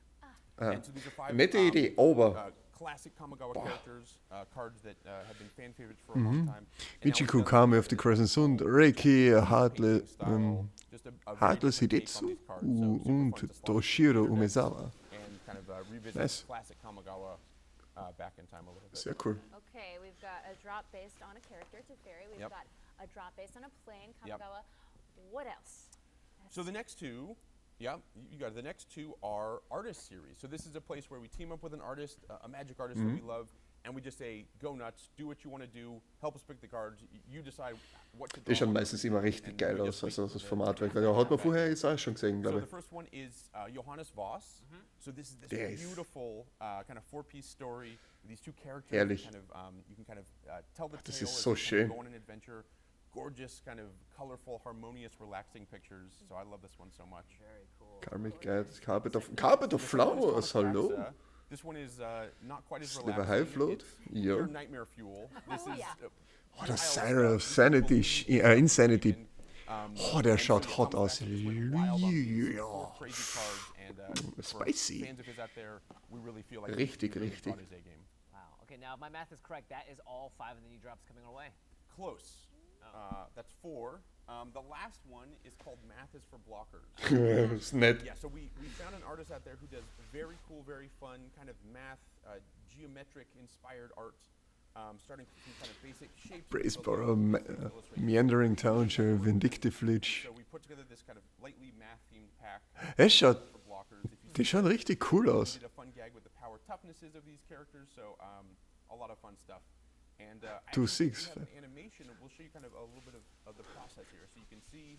Ah, And so these are 5 nette Idee, aber classic Kamigawa characters, cards that have been fan favorites for a long time. And now Michiko we've done Kame a of the Crescent Sun, Reiki, painting style, just a very Heartless different take on Hidetsu these cards. So super fun und to slot Toshiro into your decks Umezawa. And kind of revisit Nice. classic Kamigawa back in time a little bit. Sehr cool. Okay, we've got a drop based on a character, Teferi. We've Yep. got a drop based on a plane, Yep. Kamigawa. What else? So the next 2, yeah, you got it. The next 2 are artist series. So this is a place where we team up with an artist, a magic artist that we love, and we just say, go nuts, do what you want to do, help us pick the cards, you decide what to draw. Die schauen meistens immer richtig And geil we aus, just also make das the- Formatwerk. the Ja, hat man back. vorher jetzt auch schon gesehen, So glaube the ich. first one is Johannes Voss. So this is this Der ist beautiful kind of 4-piece story. These 2 characters. Herrlich. Kind of, you can kind of tell the das tale ist as so they kind of schön. go on an adventure. Gorgeous, kind of colorful, harmonious, relaxing pictures. So I love this one so much. Very cool. Karmic Guide, Carpet of Flowers, hallo. This one is not quite as Sliver relaxing. High Float, It's ja. pure nightmare fuel. This is Oh, der Syra of Sanity, Insanity. Oh, der schaut hot aus. Ja. Spicy. Richtig, richtig. Wow. Okay, now if my math is correct, that is all 5 of the new drops coming our way. Close. That's 4. The last one is called Math is for Blockers. Ist nett. Yeah, so we found an artist out there who does very cool, very fun kind of math, geometric inspired art, starting from kind of basic shapes. Braceboro, Meandering Township, Vindictive Lich. So we put together this kind of lightly math-themed pack Es schaut, for blockers. If you die schauen richtig cool we aus. did a fun gag with the power toughnesses of these characters, so a lot of fun stuff. And Two actually, six. we have an animation, and we'll show you kind of a little bit of the process here, so you can see.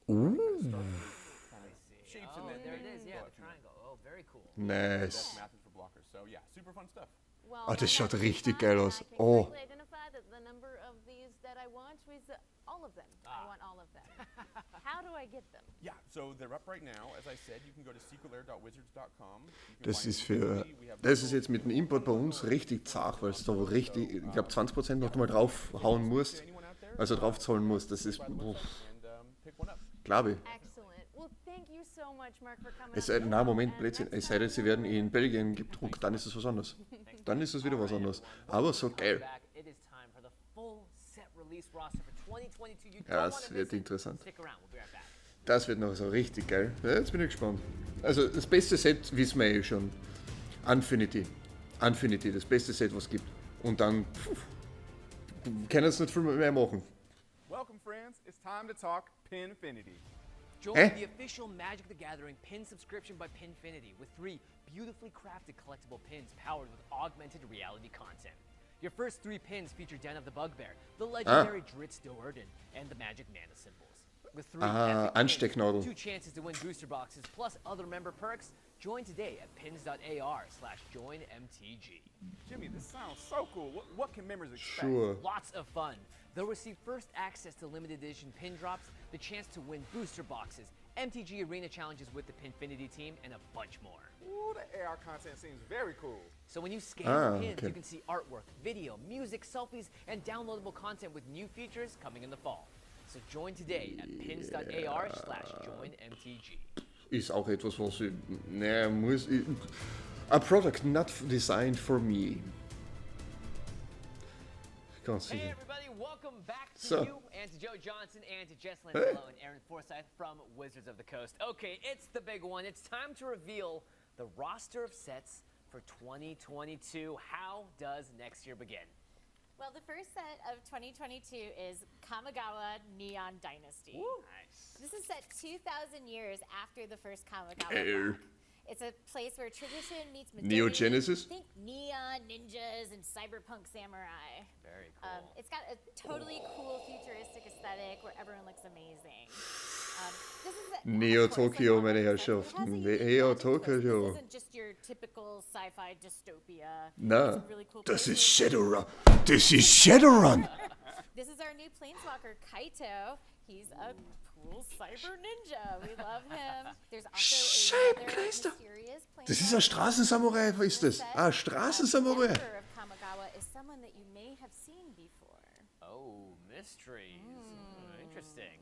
Ooh, Start with kind of shapes Oh, and then there it is. Yeah, go the up from there. triangle. Oh, very cool. nice. Math is for blockers. So yeah, super fun stuff. Well, Ah, das my schaut math is richtig fine, geil and aus. I can Oh. correctly identify that the number of these that I want is all of them. I want all of them. How do I get them? Yeah, so they're up right now. As I said, you can go to secretlair.wizards.com. Das ist jetzt mit dem Import bei uns richtig zart, weil es da richtig, ich glaube 20% noch mal draufhauen musst, also draufzahlen musst. Das ist, glaube ich. Excellent. Well, thank you so much, Mark, for coming. Es on sei, the na show. Moment, And Blödsinn, next es sei denn, time sie werden in Belgien gedruckt, dann ist es was anderes. Dann ist es wieder was anderes. Aber so geil. Back, it is time for the full set release roster for 2022. You Ja, don't das wanna wird miss it. interessant. Stick around, we'll be right back. Das wird noch so richtig geil. Ja, jetzt bin ich gespannt. Also das beste Set wissen wir eh schon. Infinity, das beste Set, was es gibt. Und dann können es nicht viel mehr machen. Welcome, friends. It's time to talk Pinfinity. Join Eh? the official Magic the Gathering pin subscription by Pinfinity with 3 beautifully crafted collectible pins powered with augmented reality content. Your first 3 pins feature Den of the Bugbear, the legendary Dritz Doerden, and the Magic Mana-Symbols. With 3 epic pins, Anstecknadel. 2 chances to win booster boxes, plus other member perks, join today at pins.ar/joinmtg. Jimmy, this sounds so cool. What can members expect? Sure. Lots of fun. They'll receive first access to limited edition pin drops, the chance to win booster boxes, MTG Arena challenges with the Pinfinity team, and a bunch more. Ooh, the AR content seems very cool. So when you scan the pins, okay. you can see artwork, video, music, selfies, and downloadable content with new features coming in the fall. So join today at pins.ar/joinmtg. Ist auch etwas, was ich, naja, muss. A product not designed for me. Ganz Hey sicher. everybody, welcome back to So. you and to Joe Johnson and to Jess Lanzello and Aaron Forsyth from Wizards of the Coast. Okay, it's the big one. It's time to reveal the roster of sets for 2022. How does next year begin? Well, the first set of 2022 is Kamigawa Neon Dynasty. Nice. This is set 2,000 years after the first Kamigawa Geil. block. It's a place where tradition meets modernity. Neo Genesis? Think neon ninjas and cyberpunk samurai. Very cool. It's got a totally cool futuristic aesthetic where everyone looks amazing. This is Neo of course, Tokyo, like all meine these sets, it Herrschaften. has a unique Neo magic twist. Tokyo. This isn't just your typical sci-fi dystopia. Na, It's a really cool das place. ist Shadowrun. Das ist Shadowrun. This is our new planeswalker, Kaito. He's a cool cyber ninja. We love him. There's also another Scheibenkleister. mysterious Das ist ein Straßensamurai, was ist das? Ah, Straßensamurai. The Emperor of Kamigawa is someone that you may have seen before. Oh, mysteries. Interesting.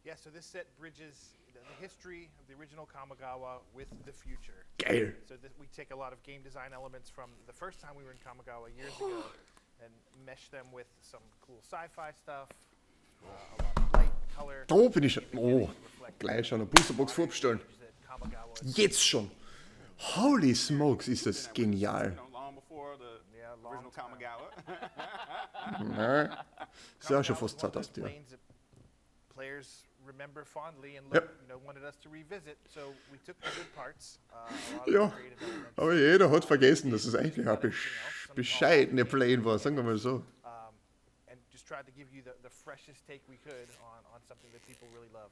Yeah, so this set bridges the history of the original Kamigawa with the future. Geil. So we take a lot of game design elements from the first time we were in Kamigawa years ago and mesh them with some cool sci-fi stuff, a lot of light, color. Da bin ich schon. Oh, gleich schon eine Boosterbox vorbestellen. Jetzt schon. Holy smokes, ist das genial. You know, long before the original Kamigawa. Na, ist ja schon fast 2000 Jahre. Players remember fondly and Yep. wanted us to revisit. So we took the good parts, a lot of Ja, the creative elements, aber jeder hat vergessen, dass es eigentlich eine bescheidene Plane war, sagen wir mal so. and just tried to give you the freshest take we could on something that people really love.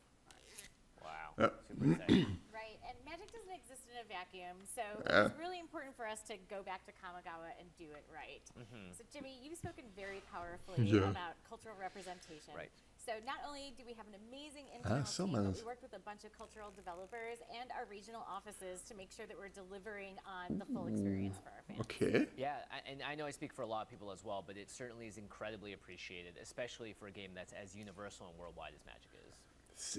Wow. Ja. Super exciting. Right, and magic doesn't exist in a vacuum, so Yeah. it's really important for us to go back to Kamigawa and do it right. So Jimmy, you've spoken very powerfully Yeah. about cultural representation. Right. So not only do we have an amazing internal so team, but nice. we worked with a bunch of cultural developers and our regional offices to make sure that we're delivering on the full experience for our fans. Okay. Yeah, and I know I speak for a lot of people as well, but it certainly is incredibly appreciated, especially for a game that's as universal and worldwide as Magic is.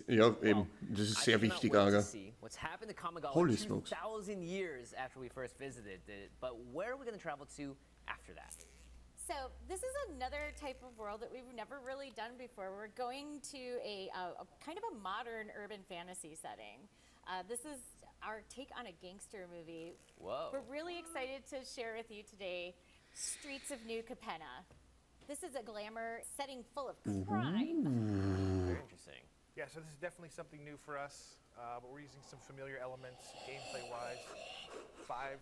Ja, eben. Das ist I sehr cannot wichtig, wait to Aga. see what's happened to Kamigawa Holy smokes. 2,000 years after we first visited it, but where are we going to travel to after that? So this is another type of world that we've never really done before. We're going to a kind of a modern urban fantasy setting. This is our take on a gangster movie. Whoa. We're really excited to share with you today Streets of New Capenna. This is a glamour setting full of crime. Very interesting. Yeah, so this is definitely something new for us, but we're using some familiar elements gameplay-wise. 5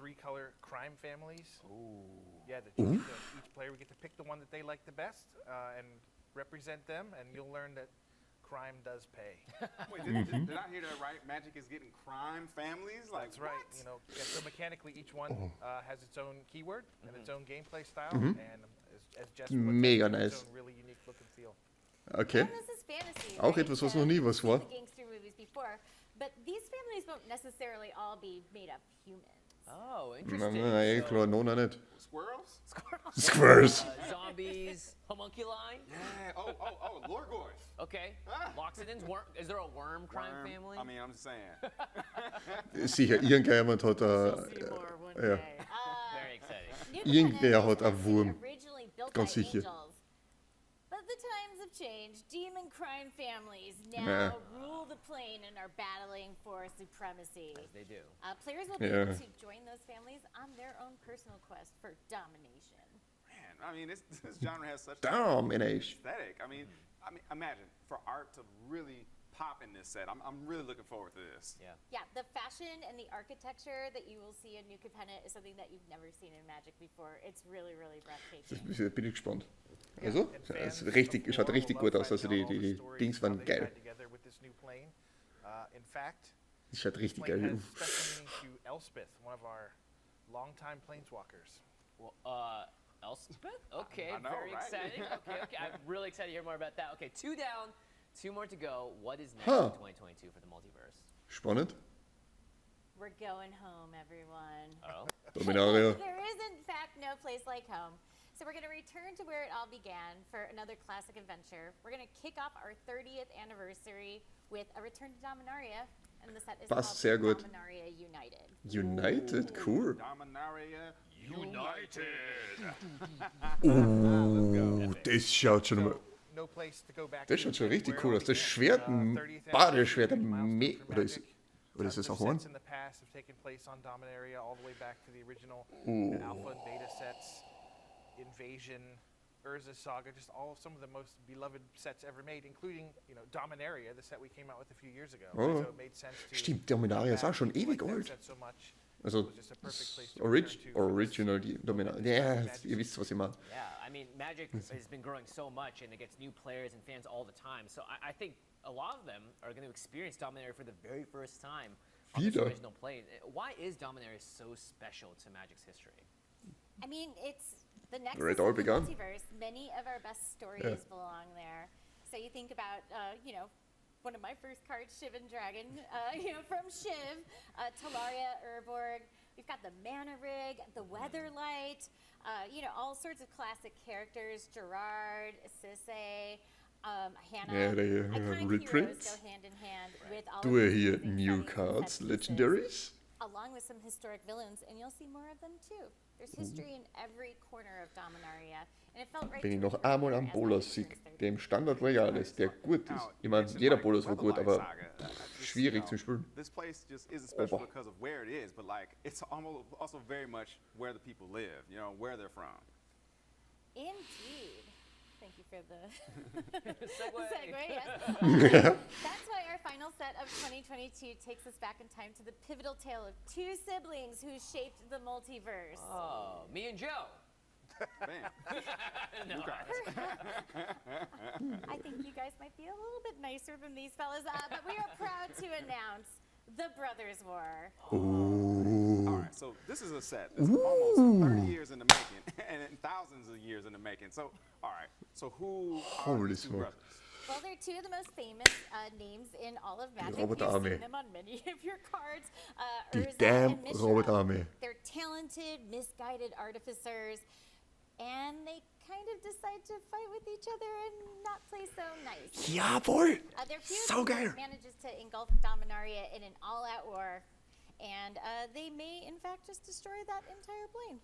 3-color crime families. Ooh. Yeah, that you get each player, we get to pick the one that they like the best and represent them, and you'll learn that crime does pay. Wait, did I hear that right? Magic is getting crime families? Like, That's right. what? You know, yeah, so mechanically, each one has its own keyword and its own gameplay style, and as Jess would Mega say, nice. its own really unique look and feel. Okay. And this is fantasy. Auch right? etwas, was So noch nie we've was seen war. the gangster movies before, but these families won't necessarily all be made of humans. Oh, Na, interesting. na, eh, So- klar, noch nicht. Squirrels? Squares. Zombies, homunculi. Yeah. Oh, Lorgors. Okay. Ah. Loxodons. Is there a worm crime Worm. family? I mean, I'm just saying. Sicher, irgendjemand hat You'll see more one ja. day. Very exciting. New Irgendwer Capenna hat is einen actually Wurm. originally built Ganz by sicher. angels. But the times have changed. Demon crime families now Nah. rule the plane and are battling for supremacy. As they do. Players will be Yeah. able to join those families on their own personal quest for domination. Man, I mean, this genre has such Domination. aesthetic. I mean, imagine for art to really pop in this set. I'm really looking forward to this. Yeah. Yeah, the fashion and the architecture that you will see in New Capenna is something that you've never seen in Magic before. It's really, really breathtaking. Bin ich gespannt. Also, es schaut richtig gut aus. Also die Dings waren geil. In fact, Es schaut richtig plane geil has aus. special meaning to Elspeth, one of our longtime planeswalkers. Well, Elspeth? Okay, I know, very right? exciting. Okay. I'm really excited to hear more about that. Okay, 2 down, 2 more to go. What is next Huh. in 2022 for the multiverse? Spannend. We're going home, everyone. Oh. Dominaria. There is, in fact, no place like home. So we're going to return to where it all began for another classic adventure. We're going to kick off our 30th anniversary with a return to Dominaria, and the set is Passt called sehr gut. Dominaria United. United, cool. Dominaria Das schaut schon mal. No place to go back Das to schaut schon richtig where cool it aus. Das began. Schwert, 30th Badeschwert, milestone for oder ist Magic. es auch Other Horn? sets in the past have taken place on Dominaria all the way back to the original alpha and beta sets. Invasion, Urza Saga, just all some of the most beloved sets ever made, including, you know, Dominaria, the set we came out with a few years ago. Oh. So it made sense to Stimmt, Dominaria ist auch schon ewig alt. so much. Also, Original Dominaria. Ja, ihr wisst, was ich meine. Yeah, I mean, Magic has been growing so much and it gets new players and fans all the time. So I think a lot of them are going to experience Dominaria for the very first time on this original play. Why is Dominaria so special to Magic's history? I mean, it's the next multiverse. Many of our best stories belong there. So you think about, you know, one of my first cards, Shiv and Dragon, you know, from Shiv, Talaria, Urborg. We've got the Mana Rig, the Weatherlight, you know, all sorts of classic characters, Gerard, Sisse, Hannah. Yeah, they reprints. Go hand in hand with all Do of I hear these new exciting cards, set pieces, legendaries? along with some historic villains, and you'll see more of them too. There's history in every corner of Dominaria, and it felt right. Wenn ich to noch include einmal her einen as my Bolas sehe, entrance der im Standardregal ist, der gut ist. Ich meine, jeder Bolas war gut, aber schwierig zu spielen. This place just isn't special Opa. because of where it is, but like it's almost also very much where the people live, you know, where they're from. Indeed. Thank you for the Segue. segue. Yes. That's why our final set of 2022 takes us back in time to the pivotal tale of two siblings who shaped the multiverse. Oh, me and Joe. Bam. No. I think you guys might be a little bit nicer than these fellas, but we are proud to announce the Brothers War. All right, so this is a set that's almost 30 years in the making and thousands of years in the making. So, all right, so who are Holy these two smoke. brothers? Well, they're two of the most famous names in all of Magic. You've Roboterarmee. seen them on many of your cards. Die Urza damn and Mishra. Roboterarmee. They're talented, misguided artificers, and they kind of decide to fight with each other and not play so nice. Jawohl! Their feud So geil! manages to engulf Dominaria in an all-out war, and they may, in fact, just destroy that entire plane.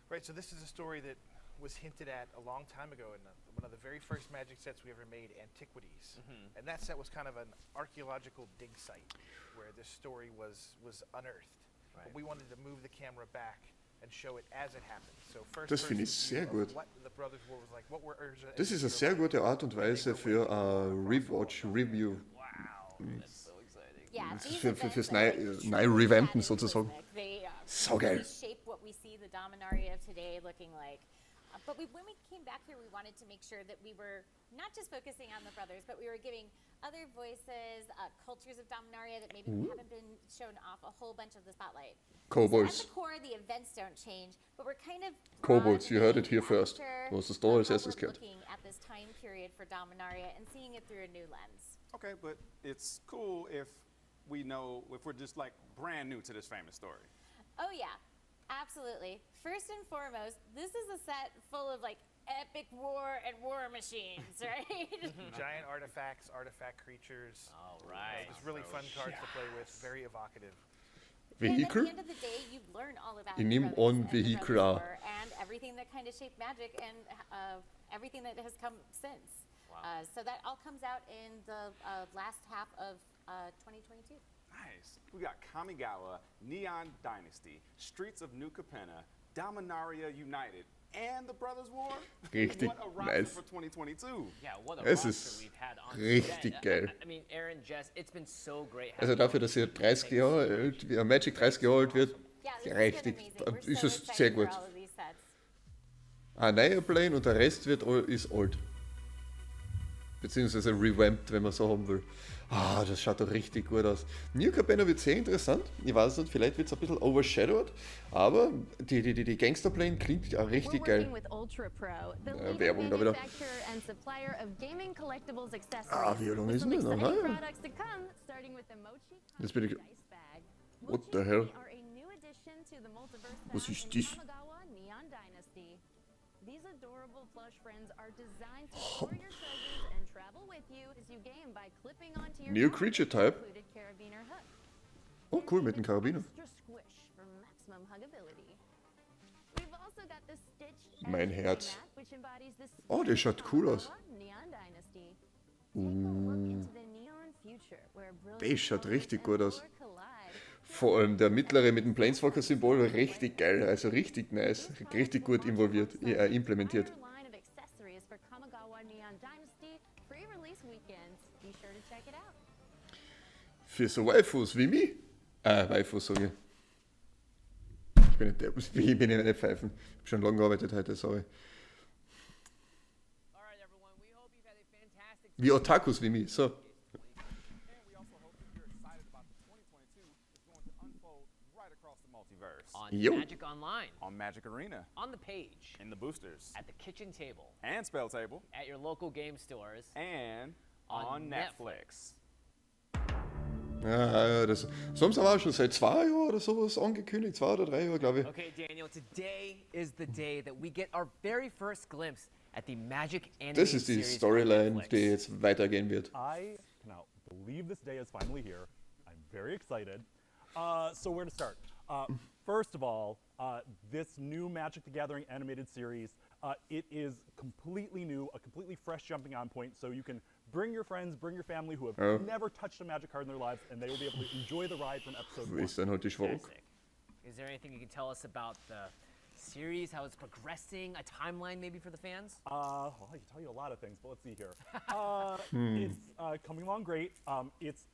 Right, so this is a story that was hinted at a long time ago in one of the very first Magic sets we ever made, Antiquities. And that set was kind of an archaeological dig site where this story was unearthed. But we wanted to move the camera back and show it as it happened. So first Das finde ich person sehr view of gut. what the Brothers War was like, what were Urza and Das ist eine Mishra sehr like. gute Art und Weise für Rewatch, Review. Wow, that's so exciting. Yeah, Das ist these fürs events Neu- are truly Neu-Revampen cataclysmic. sozusagen. They So geil. really shape what we see the Dominaria of today looking like. But when we came back here, we wanted to make sure that we were not just focusing on the brothers, but we were giving other voices, cultures of Dominaria that maybe haven't been shown off a whole bunch of the spotlight. So at Kobolds. the core, the events don't change, but we're kind of Kobolds, you heard it broadening here first. after Du hast das da als how erstes we're gehört. looking at this time period for Dominaria and seeing it through a new lens. Okay, but it's cool if we know, if we're just like brand new to this famous story. Oh yeah, absolutely. First and foremost, this is a set full of like epic war and war machines, right? Giant artifacts, artifact creatures. All right. Just really fun cards to play with, very evocative. And at Vehicle? the end of the day, you learn all about Ich the nehme brothers an and the Vehicle Brothers an. War and everything that kind of shaped Magic and everything that has come since. Wow. So that all comes out in the last half of 2022. Nice. We got Kamigawa, Neon Dynasty, Streets of New Capenna, Dominaria United, and the Brothers War. Richtig What a roster nice. for 2022. Yeah, what a Es roster ist we've had on richtig set. geil. I mean, Aaron, Jess, it's been so great. Also dafür, dass ihr 30 Jahre alt, Magic 30 Jahre alt wird, Yeah, this richtig, has been amazing. We're ist so es excited sehr for gut. all of these sets. Ein neuer Plane und der Rest ist alt. Beziehungsweise revamped, wenn man so haben will. Ah, das schaut doch richtig gut aus. New Capenna wird sehr interessant. Ich weiß nicht, vielleicht wird es ein bisschen overshadowed, aber die Gangsterplane klingt ja richtig geil. Werbung da wieder. Ah, wie lang ist denn das? Aha. Jetzt bin ich... What the hell? Was ist das? These adorable plush friends are designed to store your treasures and travel with you as you game by clipping onto your New creature type. included carabiner hook. Oh cool, mit dem Karabiner. Extra squish for maximum huggability. We've also got the stitched Mein edge Herz. playmat, which embodies the Oh, der schaut cool aus. Neon Dynasty. Take a look into the neon future where brilliant Der schaut colors richtig and gut aus. lore collide. Vor allem der mittlere mit dem Planeswalker-Symbol, richtig geil, also richtig nice, richtig gut involviert, implementiert. Entire line of accessories for Kamigawa Neon Dynasty pre-release weekends. Be sure to check it out. Für so Waifus wie mich, Waifus sage ich. Ich bin nicht pfeifen, ich habe schon lange gearbeitet heute, sorry. All right, everyone. We hope you've had a fantastic Wie Otakus wie mich, so. And we also hope that you're excited about the 2022 is going to unfold right across the multiverse. on Yo. Magic Online, On Magic Arena, on the page, in the boosters, at the kitchen table, and Spell Table, at your local game stores, and On on Netflix. Ja, das haben sie aber auch schon seit 2 Jahren oder sowas angekündigt, 2 oder 3 Jahre, glaube ich. Okay, Daniel, today is the day that we get our very first glimpse at the Magic Animated Das ist die Series on Storyline, Netflix. die jetzt weitergehen wird. I cannot believe this day is finally here. I'm very excited. So where to start? First of all, this new Magic the Gathering animated series, it is completely new, a completely fresh jumping on point, so you can bring your friends, bring your family who have never touched a Magic card in their lives, and they will be able to enjoy the ride from episode Wo 1. ist dann halt die Schwach? Fantastic. Is there anything you can tell us about the series, how it's progressing, a timeline maybe for the fans? Well, I can tell you a lot of things, but let's see here. It's coming along great. It's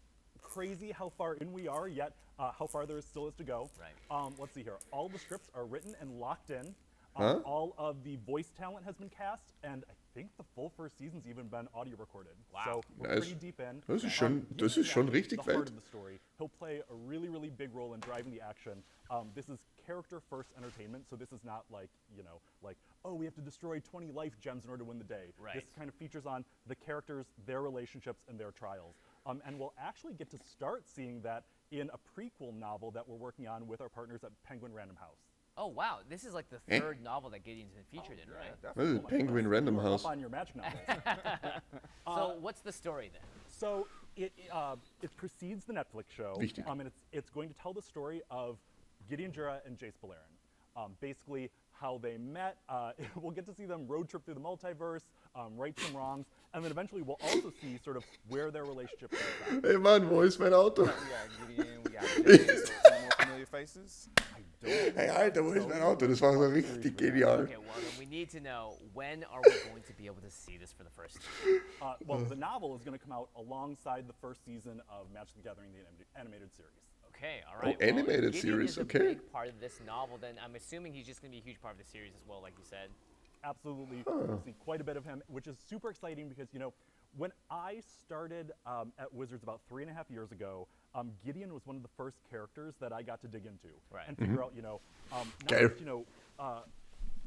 crazy how far in we are, yet how far there still is to go. Right. Let's see here. All the scripts are written and locked in. Huh? All of the voice talent has been cast, and I think the full first season's even been audio recorded. Wow. So we're Nice. pretty deep in. Das ist schon- das Gideon's ist schon actually richtig the heart weit. of the story. He'll play a really, really big role in driving the action. This is character-first entertainment, so this is not like, like, oh, we have to destroy 20 life gems in order to win the day. Right. This kind of features on the characters, their relationships, and their trials. And we'll actually get to start seeing that in a prequel novel that we're working on with our partners at Penguin Random House. Oh, wow. This is like the third novel that Gideon's been featured in, right? Das ist Penguin Random House. Up on your Magic novels. So what's the story then? So it precedes the Netflix show, Wichtig. and it's going to tell the story of Gideon Jura and Jace Beleren. Basically, how they met. We'll get to see them road trip through the multiverse, right some wrongs, and then eventually we'll also see sort of where their relationship goes from. Hey Mann, wo ist mein Auto? We got Gideon, we got Jace, some more familiar faces. Hey Alter, wo ist mein Auto? Das war so richtig genial. Okay, well, then we need to know, when are we going to be able to see this for the first time? Well, the novel is going to come out alongside the first season of Magic the Gathering, the animated series. Okay, all right. animated Gideon series, is a okay. big part of this novel, then I'm assuming he's just going to be a huge part of the series as well, like you said. Absolutely, we'll see quite a bit of him, which is super exciting because, when I started at Wizards about 3.5 years ago, Gideon was one of the first characters that I got to dig into Right. and figure out, not Geil. just,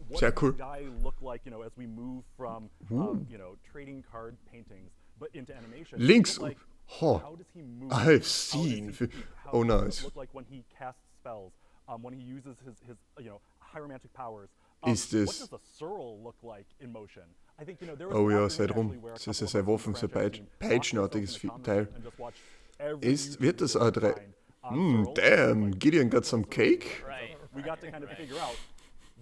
what Sehr does cool. this guy look like, as we move from, trading card paintings, but into animation. Links. But, like, Oh, how does he move? I've How does seen. he speak? How Oh, does nice. it look like when he casts spells? When he uses his hieromantic powers? Ist What es- does a Searle look like in motion? I think, there was Oh an ja, afternoon sei drum. actually where a Das ist couple ein sehr of us Waffen, from so the franchise team Peitschenartiges locked ourselves in a Teil. common room and just watched every Wird das YouTube A3? video find, Searle. Damn, Gideon got some cake? Right. We got to kind of figure out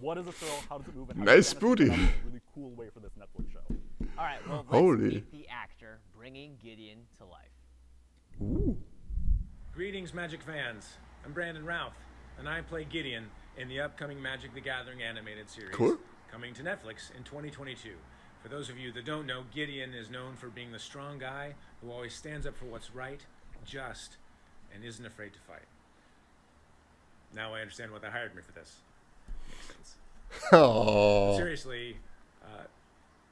what is a Searle, how does it move, and how Nice does it manifest booty. itself in a really cool way for this Netflix show. All right, well, let's Holy. meet the actor bringing Gideon to life. Greetings, Magic fans. I'm Brandon Routh, and I play Gideon in the upcoming Magic the Gathering animated series, Cool. coming to Netflix in 2022. For those of you that don't know, Gideon is known for being the strong guy who always stands up for what's right, just, and isn't afraid to fight. Now I understand why they hired me for this. Makes sense. Oh, Seriously,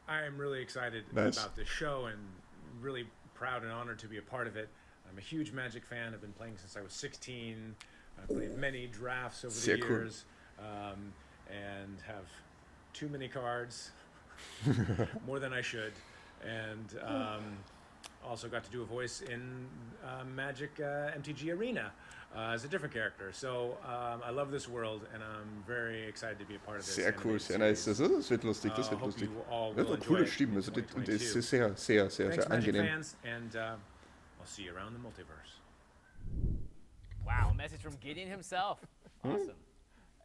I am really excited Nice. about this show and really proud and honored to be a part of it. I'm a huge Magic fan. I've been playing since I was 16. I've played many drafts over Sehr the cool. years and have too many cards, more than I should. And also got to do a voice in Magic MTG Arena as a different character. So I love this world, and I'm very excited to be a part of this. sehr cool, animated sehr nice. series. Das wird lustig, das wird hope lustig. you all Das will hat enjoy coole it Stimmen, in also das 2022. ist sehr, sehr, sehr, Thanks, sehr Magic angenehm. fans, and I'll see you around the multiverse. Wow, a message from Gideon himself. Awesome.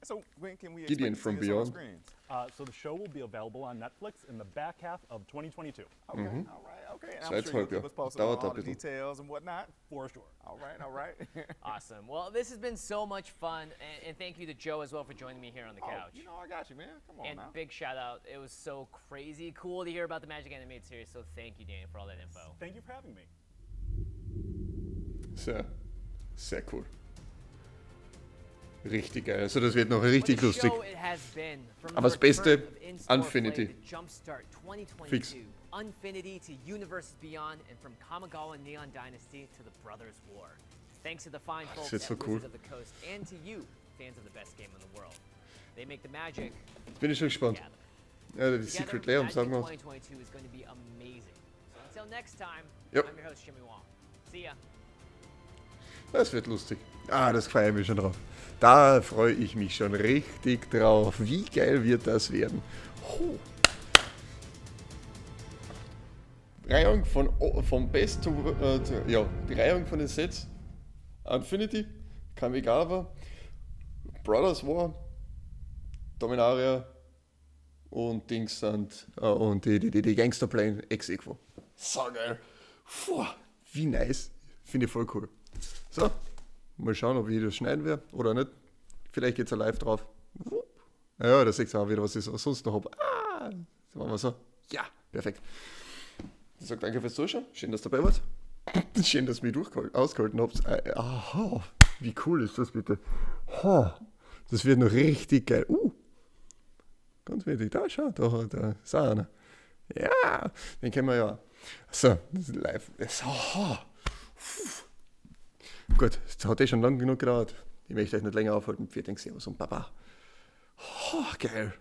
So when can we Gideon expect to from see this on beyond. screens? So the show will be available on Netflix in the back half of 2022. Okay, all right. Okay. And So I'm jetzt sure you'll halt, ja. keep us posted Dauert on all ein the bisschen. details and whatnot. For sure. All right. Awesome. Well, this has been so much fun, and thank you to Joe as well for joining me here on the couch. You know I got you, man. Come on And now. big shout out. It was so crazy cool to hear about the Magic Animated series, so thank you, Dan, for all that info. Thank you for having me. Sehr cool. Richtig geil. Also das wird noch richtig What a lustig. show it has been. From Aber the das Beste, return of in-store Unfinity. play to Jumpstart 2022, Fix. Unfinity to Universes Beyond, and from Kamigawa Neon Dynasty to the Brothers War. Thanks to the fine folks jetzt at so cool. Wizards of the Coast and to you, fans of the best game in the world. They make the Magic Bin ich schon gespannt. together. Ja, die Together, Secret Lair, Magic sagen in wir. 2022 is going to be amazing. So until next time, Yep. I'm your host, Jimmy Wong. See ya. Das wird lustig. Das freue ich mich schon drauf. Da freue ich mich schon richtig drauf. Wie geil wird das werden? Reihung von Best to, die Reihung von den Sets. Infinity, Kamigawa, Brothers War, Dominaria und Dings sind und die Gangsterplane ex equo. So geil. Puh, wie nice. Finde ich voll cool. So, mal schauen, ob ich das schneiden werde oder nicht. Vielleicht geht es ja live drauf. Ja, da seht ihr auch wieder, was ich sonst noch habe. Das machen wir so. Ja, perfekt. Ich sage danke fürs Zuschauen. Schön, dass ihr dabei wart. Schön, dass ihr mich ausgehalten habt. Aha, wie cool ist das bitte? Das wird noch richtig geil. Ganz wichtig. Da, schau, da ist auch einer. Ja, den kennen wir ja. So, das ist live. Gut, das hat schon lang genug gedauert. Ich möchte euch nicht länger aufhalten. Vielen Dank, Servus und Baba. Geil.